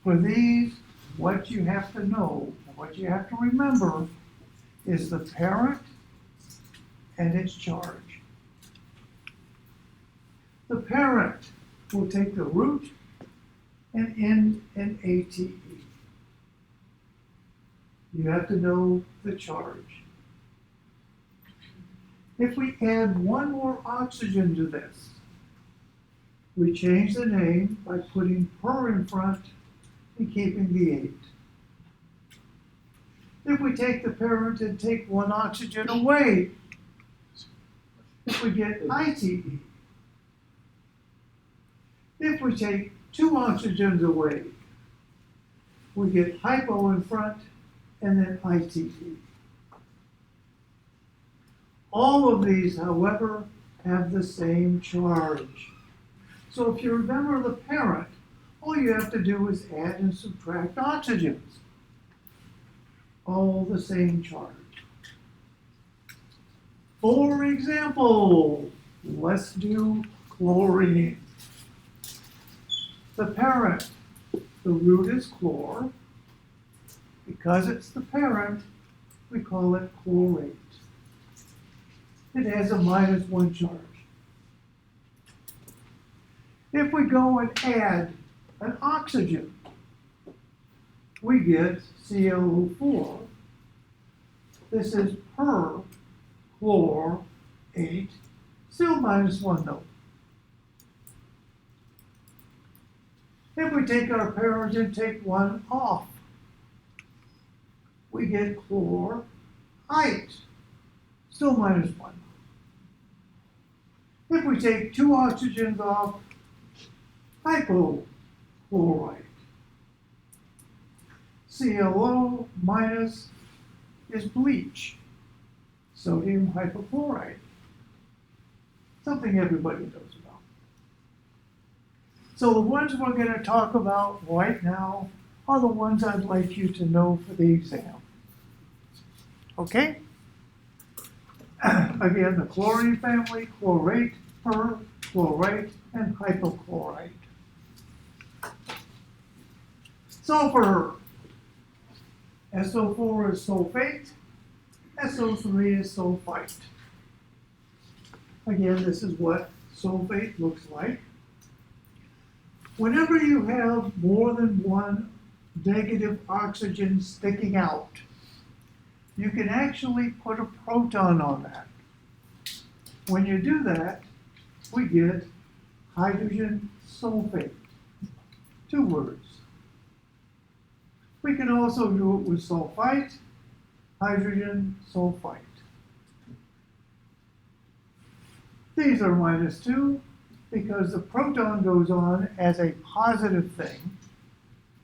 Speaker 1: For these, what you have to know, what you have to remember, is the parent and its charge. The parent will take the root and end in ATE. You have to know the charge. If we add 1 more oxygen to this, we change the name by putting per in front and keeping the 8. If we take the parent and take 1 oxygen away, if we get ITE. If we take 2 oxygens away, we get hypo in front and then ITE. All of these, however, have the same charge. So if you remember the parent, all you have to do is add and subtract oxygens. All the same charge. For example, let's do chlorine. The parent, the root is chlor. Because it's the parent, we call it chlorate. It has a -1 charge. If we go and add an oxygen, we get ClO4. This is perchlorate, still -1 though. If we take our pairs and take one off, we get chlorite, still -1. If we take 2 oxygens off, hypochlorite. ClO minus is bleach, sodium hypochlorite, something everybody knows about. So the ones we're going to talk about right now are the ones I'd like you to know for the exam. Okay? Again, the chlorine family: chlorate, perchlorate, and hypochlorite. Sulfur. SO4 is sulfate, SO3 is sulfite. Again, this is what sulfate looks like. Whenever you have more than one negative oxygen sticking out, you can actually put a proton on that. When you do that, we get hydrogen sulfate. 2 words. We can also do it with sulfite, hydrogen sulfite. These are -2 because the proton goes on as a positive thing.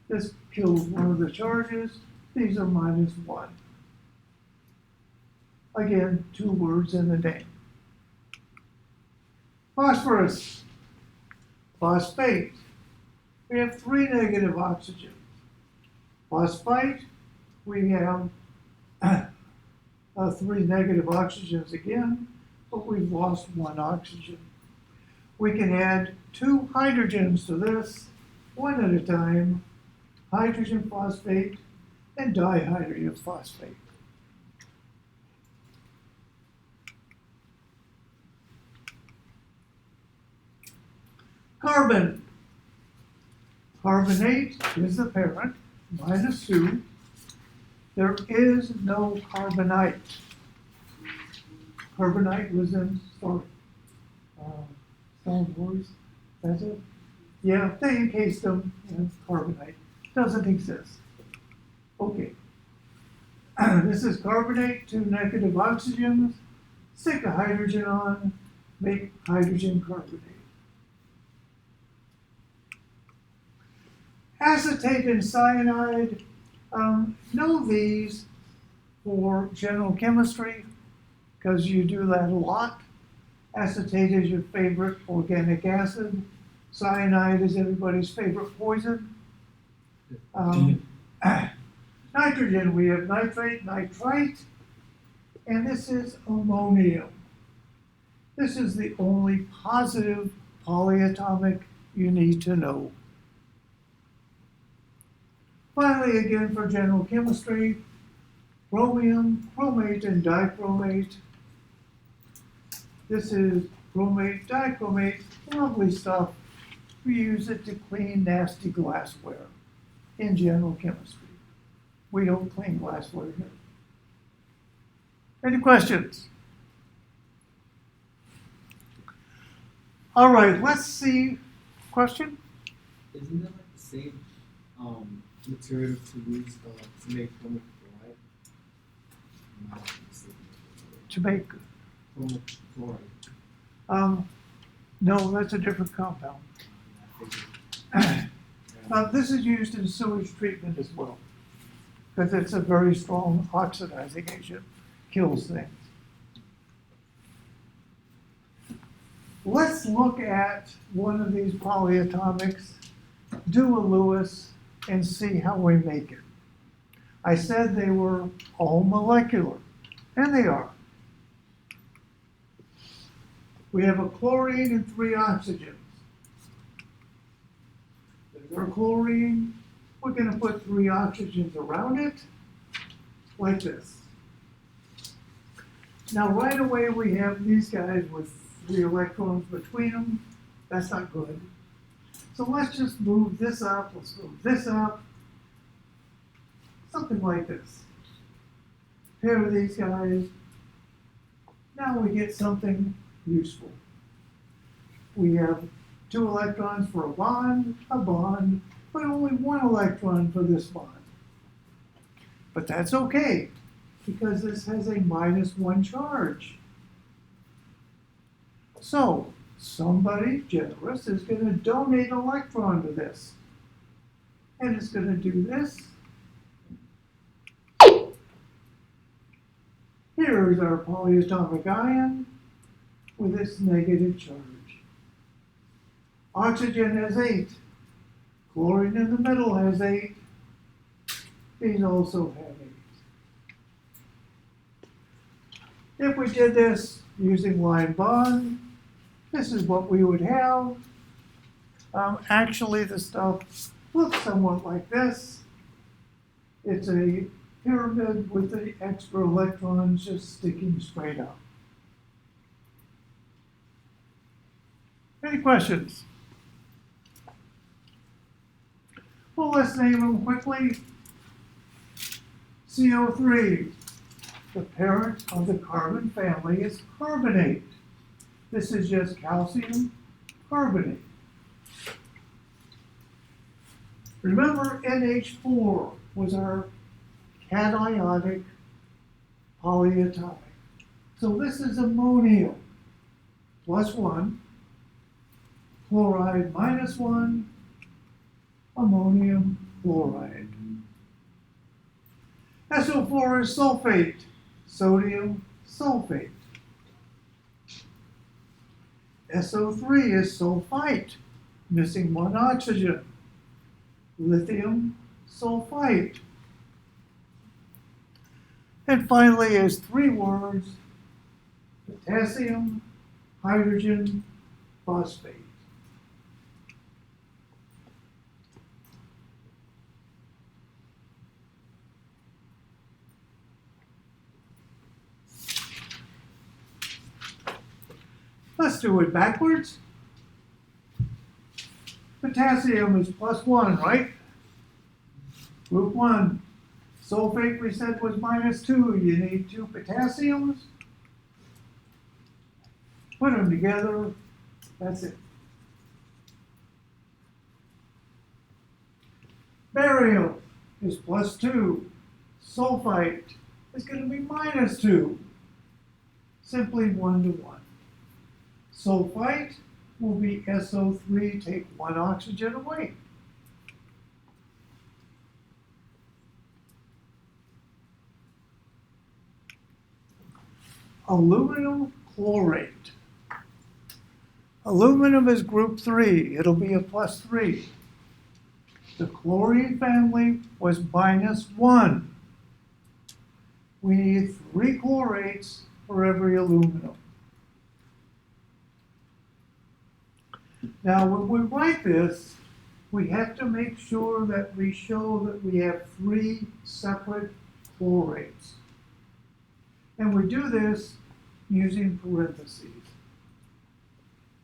Speaker 1: This kills one of the charges. These are -1. Again, 2 words in the name. Phosphorus, phosphate. We have 3 negative oxygens. Phosphite, we have 3 negative oxygens again, but we've lost 1 oxygen. We can add 2 hydrogens to this, 1 at a time: hydrogen phosphate and dihydrogen phosphate. Carbon. Carbonate is the parent, -2. There is no carbonite. Carbonite was in Star Wars. That's it? Yeah, they encased them in carbonite. Doesn't exist. Okay. This is carbonate, 2 negative oxygens. Stick a hydrogen on, make hydrogen carbonate. Acetate and cyanide, know these for general chemistry because you do that a lot. Acetate is your favorite organic acid. Cyanide is everybody's favorite poison. Nitrogen, we have nitrate, nitrite, and this is ammonium. This is the only positive polyatomic you need to know. Finally, again, for general chemistry, chromium, chromate, and dichromate. This is chromate, dichromate, lovely stuff. We use it to clean nasty glassware in general chemistry. We don't clean glassware here. Any questions? All right, let's see. Question?
Speaker 5: Isn't that like the same material to use to make chromic chloride?
Speaker 1: To make,
Speaker 5: Chromic chloride.
Speaker 1: no, that's a different compound. This is used in sewage treatment as well, because it's a very strong oxidizing agent, kills things. Let's look at one of these polyatomics, do a Lewis, and see how we make it. I said they were all molecular, and they are. We have a chlorine and 3 oxygens. There's our chlorine. We're going to put 3 oxygens around it, like this. Now, right away, we have these guys with 3 electrons between them. That's not good. So let's just move this up, let's move this up. Something like this. Pair these guys. Now we get something useful. We have 2 electrons for a bond, but only 1 electron for this bond. But that's okay, because this has a -1 charge. So, somebody generous is going to donate an electron to this. And it's going to do this. Here's our polyatomic ion with its negative charge. Oxygen has 8. Chlorine in the middle has 8. These also have 8. If we did this using line bond, this is what we would have. Actually, the stuff looks somewhat like this. It's a pyramid with the extra electrons just sticking straight up. Any questions? Well, let's name them quickly. CO3, the parent of the carbon family, is carbonate. This is just calcium carbonate. Remember, NH4 was our cationic polyatomic. So this is ammonium +1, chloride -1, ammonium chloride. SO4 is sulfate, sodium sulfate. SO3 is sulfite, missing 1 oxygen. Lithium sulfite. And finally, is 3 words: potassium, hydrogen, phosphate. Let's do it backwards. Potassium is +1, right? Group 1. Sulfate we said was -2. You need 2 potassiums. Put them together. That's it. Barium is +2. Sulfite is going to be -2. Simply 1 to 1. Sulfite will be SO3, take 1 oxygen away. Aluminum chlorate. Aluminum is group 3. It'll be a +3. The chlorine family was -1. We need 3 chlorates for every aluminum. Now, when we write this, we have to make sure that we show that we have 3 separate chlorates. And we do this using parentheses.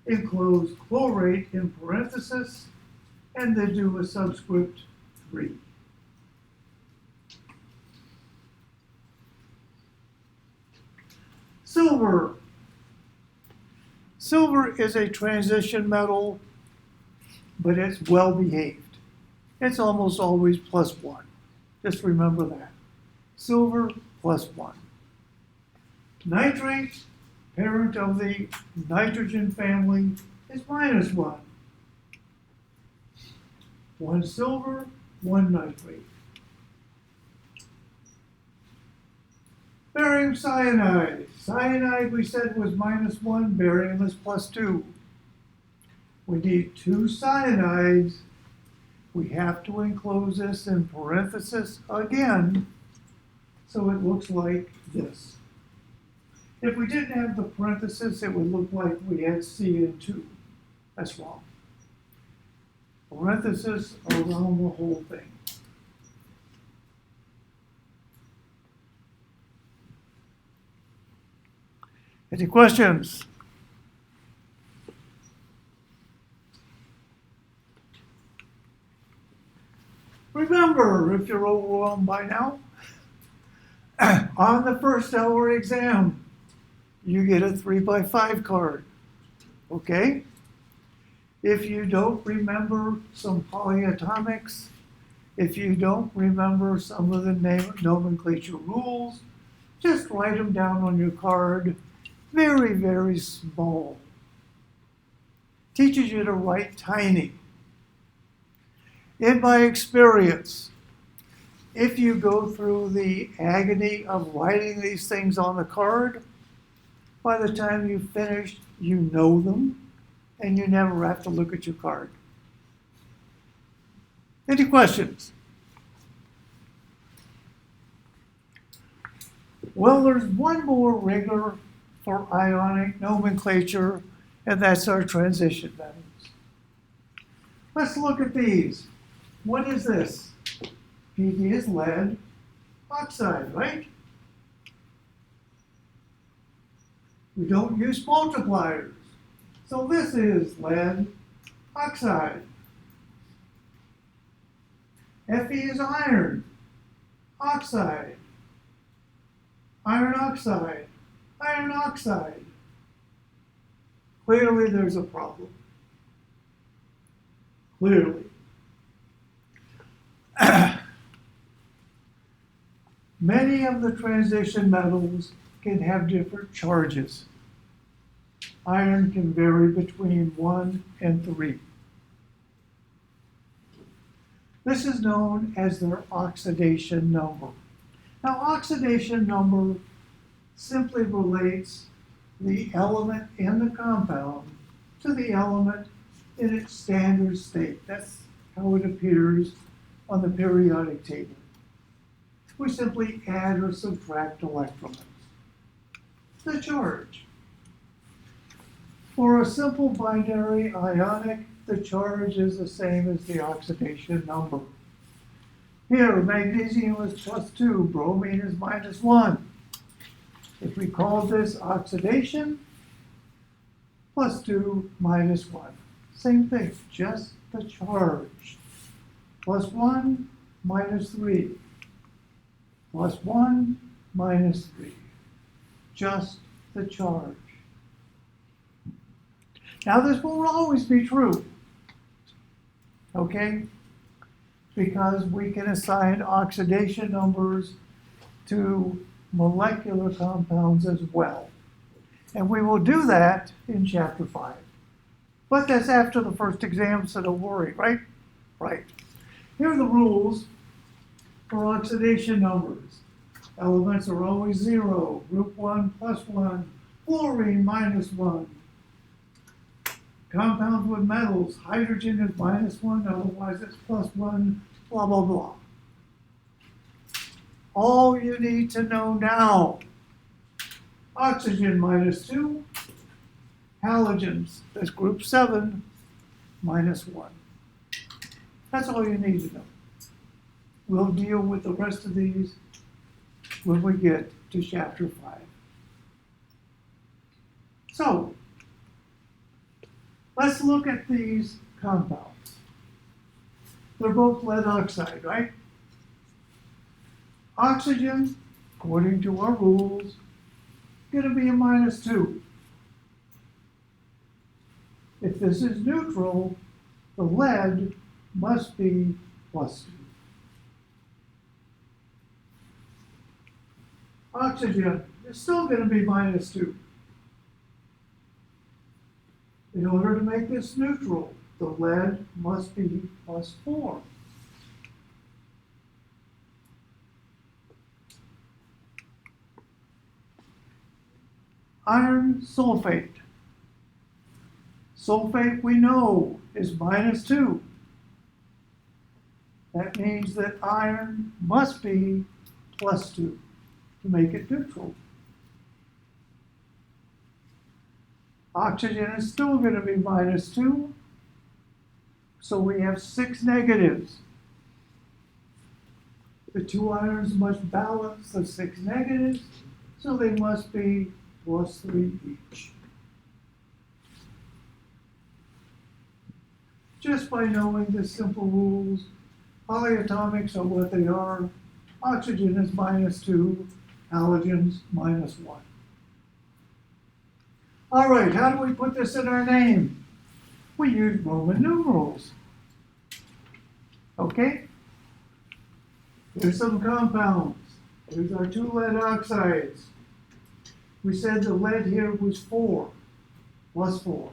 Speaker 1: Enclose chlorate in parentheses, and then do a subscript 3. Silver. Silver is a transition metal, but it's well behaved. It's almost always +1. Just remember that. Silver +1. Nitrate, parent of the nitrogen family, is -1. 1 silver, 1 nitrate. Barium cyanide. Cyanide we said was -1, barium is +2. We need 2 cyanides. We have to enclose this in parentheses again, so it looks like this. If we didn't have the parentheses, it would look like we had CN2. That's wrong. Parentheses around the whole thing. Any questions? Remember, if you're overwhelmed by now, on the first hour exam, you get a 3x5 card, okay? If you don't remember some polyatomics, if you don't remember some of the nomenclature rules, just write them down on your card, very, very small. Teaches you to write tiny. In my experience, if you go through the agony of writing these things on the card, by the time you finish, you know them, and you never have to look at your card. Any questions? Well, there's one more rigor for ionic nomenclature, and that's our transition metals. Let's look at these. What is this? Pb is lead oxide, right? We don't use multipliers. So this is lead oxide. Fe is iron oxide. Iron oxide. Iron oxide. Clearly there's a problem. Clearly. Many of the transition metals can have different charges. Iron can vary between 1 and 3. This is known as their oxidation number. Now, oxidation number simply relates the element in the compound to the element in its standard state. That's how it appears on the periodic table. We simply add or subtract electrons. The charge. For a simple binary ionic, the charge is the same as the oxidation number. Here, magnesium is +2, bromine is -1. If we call this oxidation, +2, -1. Same thing, just the charge. +1, -3. +1, -3. Just the charge. Now, this won't always be true, okay? Because we can assign oxidation numbers to molecular compounds as well. And we will do that in Chapter 5. But that's after the first exam, so don't worry, right? Right. Here are the rules for oxidation numbers. Elements are always 0, group 1 +1, fluorine -1. Compounds with metals, hydrogen is -1, otherwise it's +1, blah, blah, blah. All you need to know now, oxygen -2, halogens, that's group 7, -1. That's all you need to know. We'll deal with the rest of these when we get to Chapter 5. So, let's look at these compounds. They're both lead oxide, right? Oxygen, according to our rules, going to be a -2. If this is neutral, the lead must be +2. Oxygen is still going to be -2. In order to make this neutral, the lead must be +4. Iron sulfate. Sulfate we know is -2. That means that iron must be +2 to make it neutral. Oxygen is still going to be -2, so we have 6 negatives. The 2 irons must balance the 6 negatives, so they must be +3 each. Just by knowing the simple rules, Polyatomics are what they are. Oxygen is -2, halogens -1. All right, how do we put this in our name? We use Roman numerals. Okay? Here's some compounds. Here's our 2 lead oxides. We said the lead here was 4, plus 4.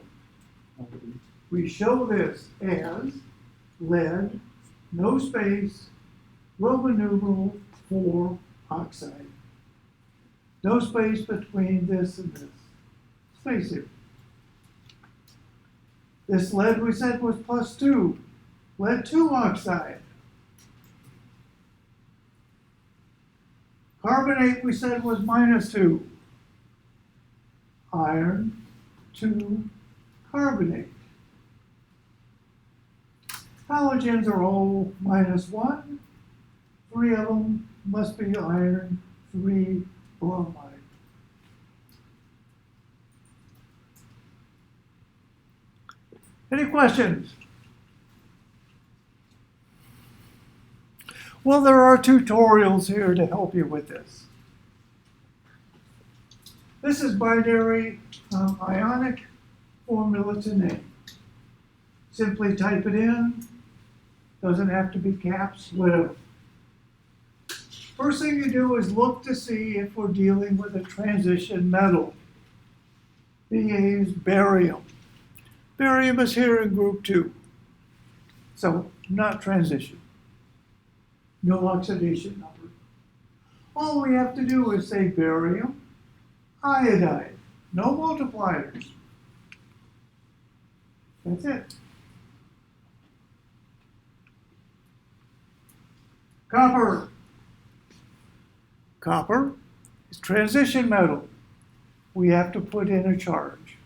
Speaker 1: We show this as lead, no space, Roman numeral 4 oxide. No space between this and this. Space here. This lead we said was +2. Lead 2 oxide. Carbonate we said was -2. Iron 2 carbonate. Halogens are all -1. 3 of them must be iron, 3 bromide. Any questions? Well, there are tutorials here to help you with this. This is binary ionic formula to name. Simply type it in. Doesn't have to be caps, whatever. First thing you do is look to see if we're dealing with a transition metal. Ba is barium. Barium is here in group 2. So not transition. No oxidation number. All we have to do is say barium, iodide. No multipliers. That's it. Copper. Copper is transition metal. We have to put in a charge.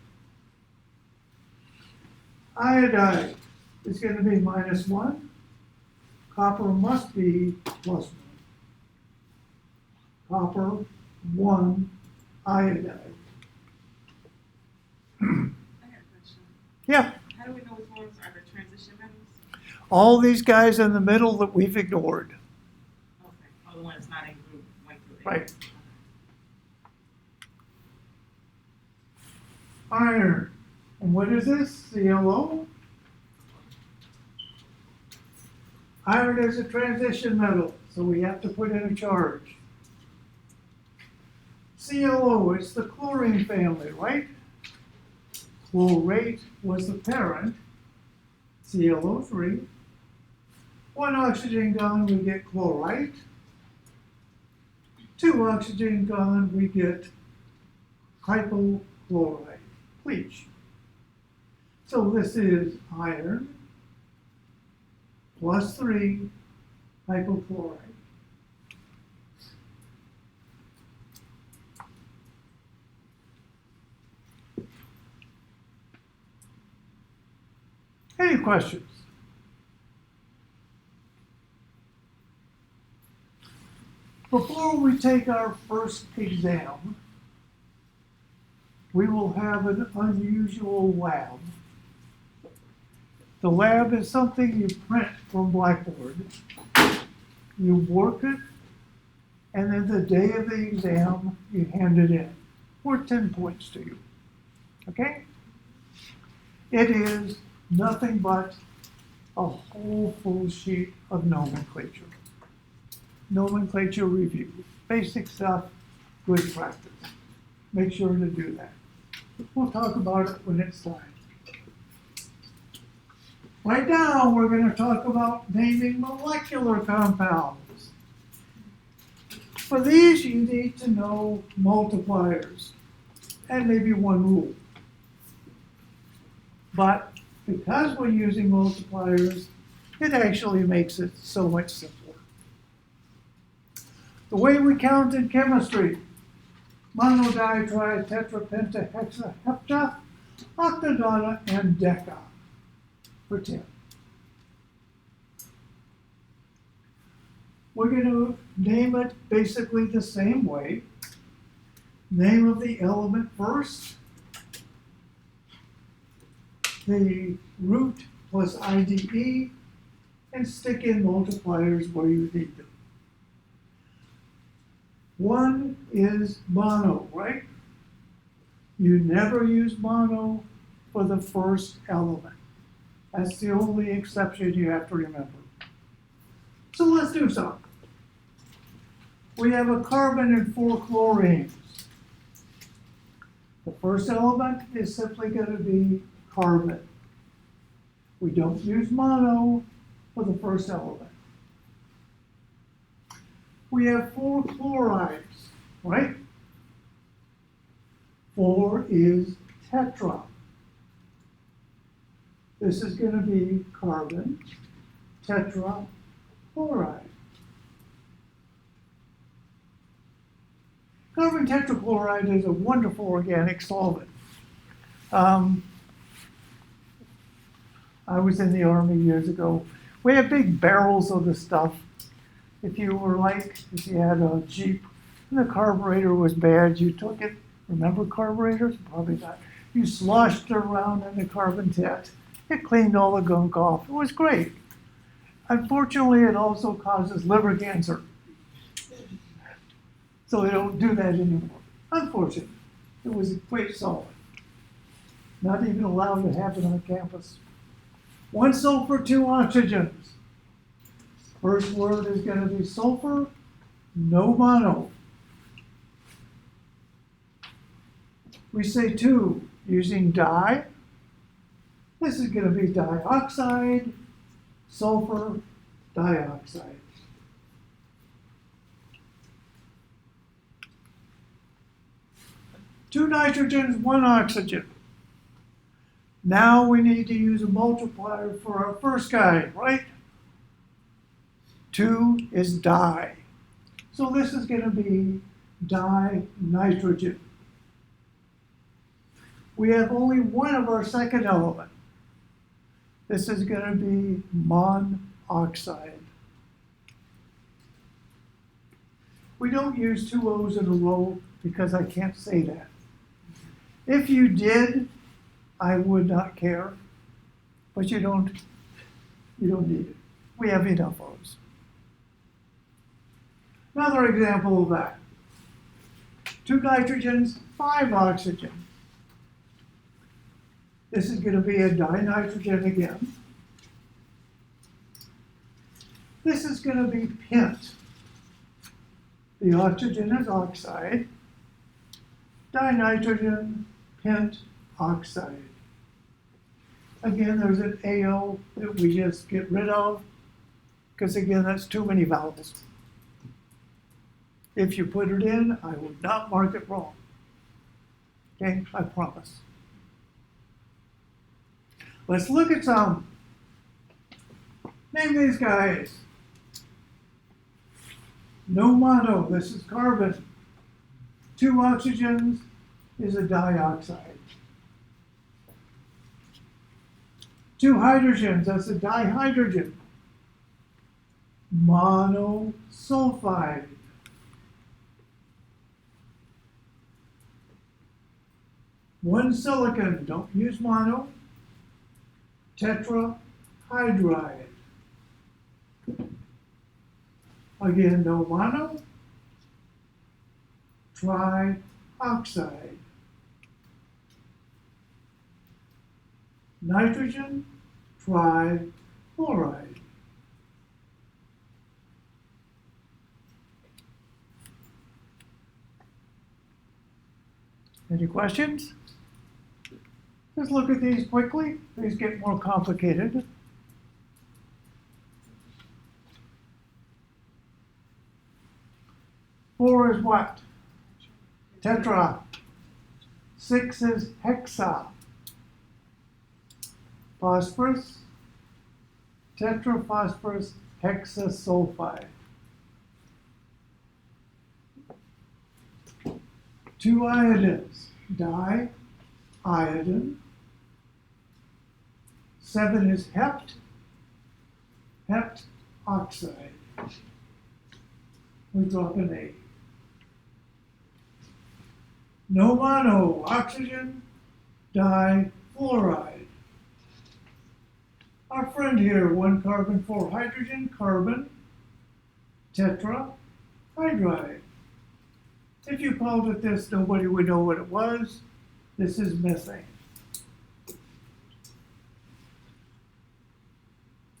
Speaker 1: Iodide is going to be -1. Copper must be +1. Copper 1 iodide.
Speaker 4: I got a question.
Speaker 1: Yeah,
Speaker 4: How do we know which ones are the transition metals?
Speaker 1: all these guys in the middle that we've ignored.
Speaker 4: Okay, all the ones not in group 1 through 8.
Speaker 1: Right. Iron. And what is this? ClO? Iron is a transition metal, so we have to put in a charge. ClO is the chlorine family, right? Chlorate was the parent, ClO3. 1 oxygen gone, we get chlorite. 2 oxygen gone, we get hypochlorite, bleach. So this is iron +3 hypochlorite. Any questions? Before we take our first exam, we will have an unusual lab. The lab is something you print from Blackboard. You work it, and then the day of the exam, you hand it in. Worth 10 points to you. Okay? It is nothing but a whole full sheet of nomenclature. Nomenclature review. Basic stuff, good practice. Make sure to do that. We'll talk about it when it's time. Right now, we're going to talk about naming molecular compounds. For these, you need to know multipliers and maybe one rule. But because we're using multipliers, it actually makes it so much simpler. The way we count in chemistry: mono, tri, tetra, penta, hexa, hepta, octadona, and deca for 10. We're going to name it basically the same way. Name of the element first, the root plus IDE, and stick in multipliers where you need them. 1 is mono, right? You never use mono for the first element. That's the only exception you have to remember. So let's do some. We have a carbon and 4 chlorines. The first element is simply going to be carbon. We don't use mono for the first element. We have 4 chlorides, right? 4 is tetra. This is going to be carbon, tetrachloride. Carbon tetrachloride is a wonderful organic solvent. I was in the Army years ago. We had big barrels of this stuff. If you had a Jeep and the carburetor was bad, you took it. Remember carburetors? Probably not. You sloshed it around in the carbon tet. It cleaned all the gunk off. It was great. Unfortunately, it also causes liver cancer. So they don't do that anymore. Unfortunately, it was a great solvent. Not even allowed to have it on campus. 1 sulfur, 2 oxygens. First word is going to be sulfur, no mono. We say 2 using di. This is going to be dioxide, sulfur, dioxide. Two nitrogens, 1 oxygen. Now we need to use a multiplier for our first guy, right? 2 is di. So this is going to be dinitrogen. We have only one of our second element. This is going to be monoxide. We don't use 2 O's in a row because I can't say that. If you did, I would not care, but you don't need it. We have enough O's. Another example of that. 2 nitrogens, 5 oxygen. This is going to be a dinitrogen again. This is going to be pent. The oxygen is oxide. Dinitrogen, pent, oxide. Again, there's an AO that we just get rid of, because again, that's too many vowels. If you put it in, I would not mark it wrong. Okay, I promise. Let's look at some. Name these guys. No mono, this is carbon. 2 oxygens is a dioxide. 2 hydrogens, that's a dihydrogen. Monosulfide. 1 silicon, don't use mono. Tetrahydride. Again, no mono. Trioxide. Nitrogen, trichloride. Any questions? Let's look at these quickly. These get more complicated. Four is what? Tetra. 6 is hexa. Phosphorus. Tetraphosphorus hexasulfide. 2 iodines. Diiodine. 7 is hept. Hept oxide. We drop an A. No mono, oxygen, difluoride. Our friend here, 1 carbon, 4 hydrogen, carbon, tetrahydride. If you called it this, nobody would know what it was. This is methane.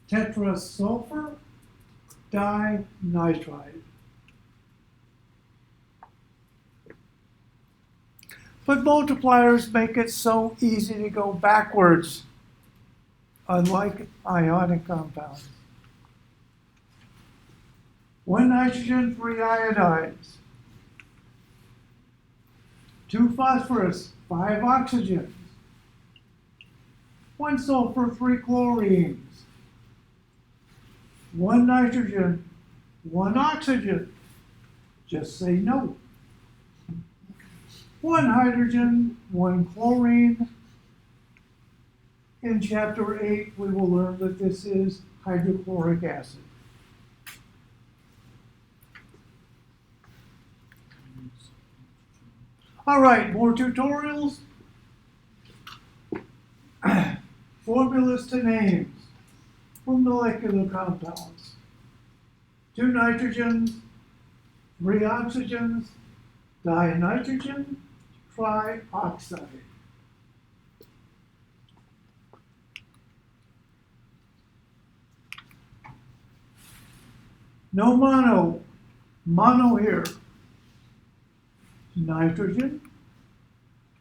Speaker 1: Tetrasulfur dinitride. But multipliers make it so easy to go backwards, unlike ionic compounds. 1 nitrogen, 3 iodides. 2 phosphorus, 5 oxygens. 1 sulfur, 3 chlorines. 1 nitrogen, 1 oxygen. Just say no. 1 hydrogen, 1 chlorine. In chapter 8, we will learn that this is hydrochloric acid. All right, more tutorials. Formulas to names for molecular compounds. 2 nitrogens, 3 oxygens, dinitrogen, trioxide. No mono here. Nitrogen,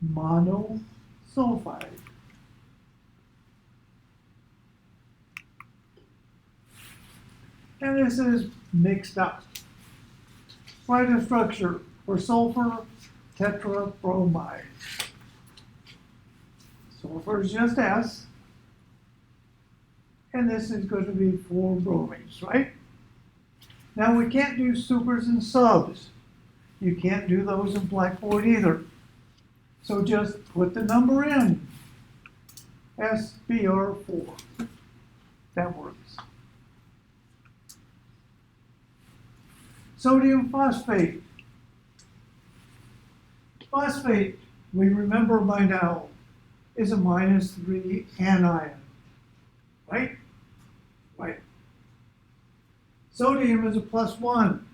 Speaker 1: monosulfide. And this is mixed up. Write a structure for sulfur tetrabromide. Sulfur is just S, and this is going to be 4 bromides, right? Now we can't do supers and subs. You can't do those in Blackboard either. So just put the number in. SBr4. That works. Sodium phosphate. Phosphate, we remember by now, is a -3 anion. Right? Right. Sodium is a +1.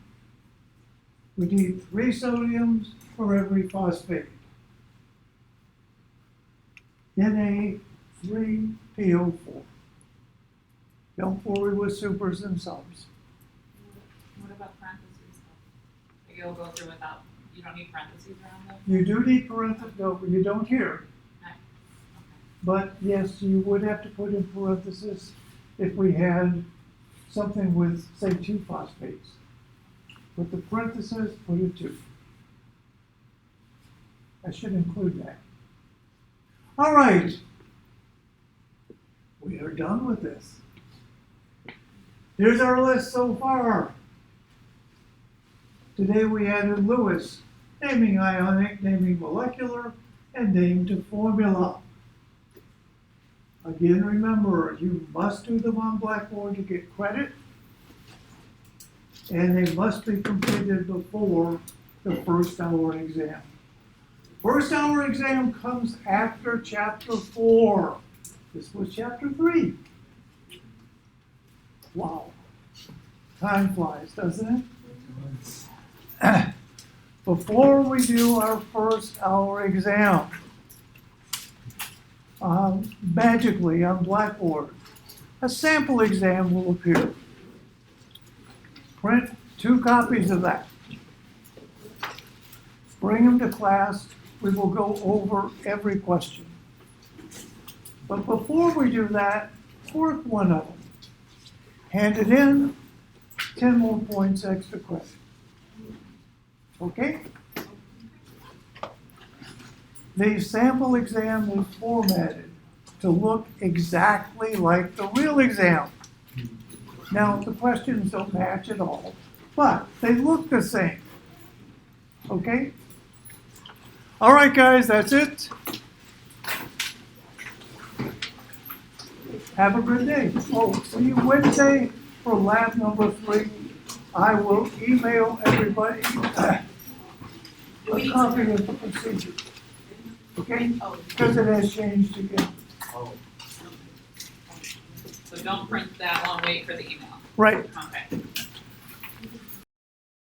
Speaker 1: We need 3 sodiums for every phosphate. Na3PO4. Don't worry with supers and subs.
Speaker 3: What about parentheses though? Like you'll go through without, you don't need parentheses around them?
Speaker 1: You do need parentheses, no, you don't here.
Speaker 3: Okay.
Speaker 1: But yes, you would have to put in parentheses if we had something with, say, 2 phosphates. Put the parentheses, put a 2. I should include that. All right. We are done with this. Here's our list so far. Today we added Lewis, naming ionic, naming molecular, and name to formula. Again, remember, you must do them on Blackboard to get credit, and they must be completed before the first hour exam. First hour exam comes after chapter 4. This was chapter 3. Wow. Time flies, doesn't it? Before we do our first hour exam, magically on Blackboard, a sample exam will appear. Print 2 copies of that. Bring them to class. We will go over every question. But before we do that, work one of them. Hand it in, 10 more points extra credit. Okay? The sample exam is formatted to look exactly like the real exam. Now, the questions don't match at all, but they look the same. Okay? All right, guys, that's it. Have a good day. Oh, see you Wednesday for lab number 3. I will email everybody a copy of the procedure. Okay? Because it has changed again.
Speaker 3: So don't print that one, wait for the email.
Speaker 1: Right,
Speaker 3: Okay.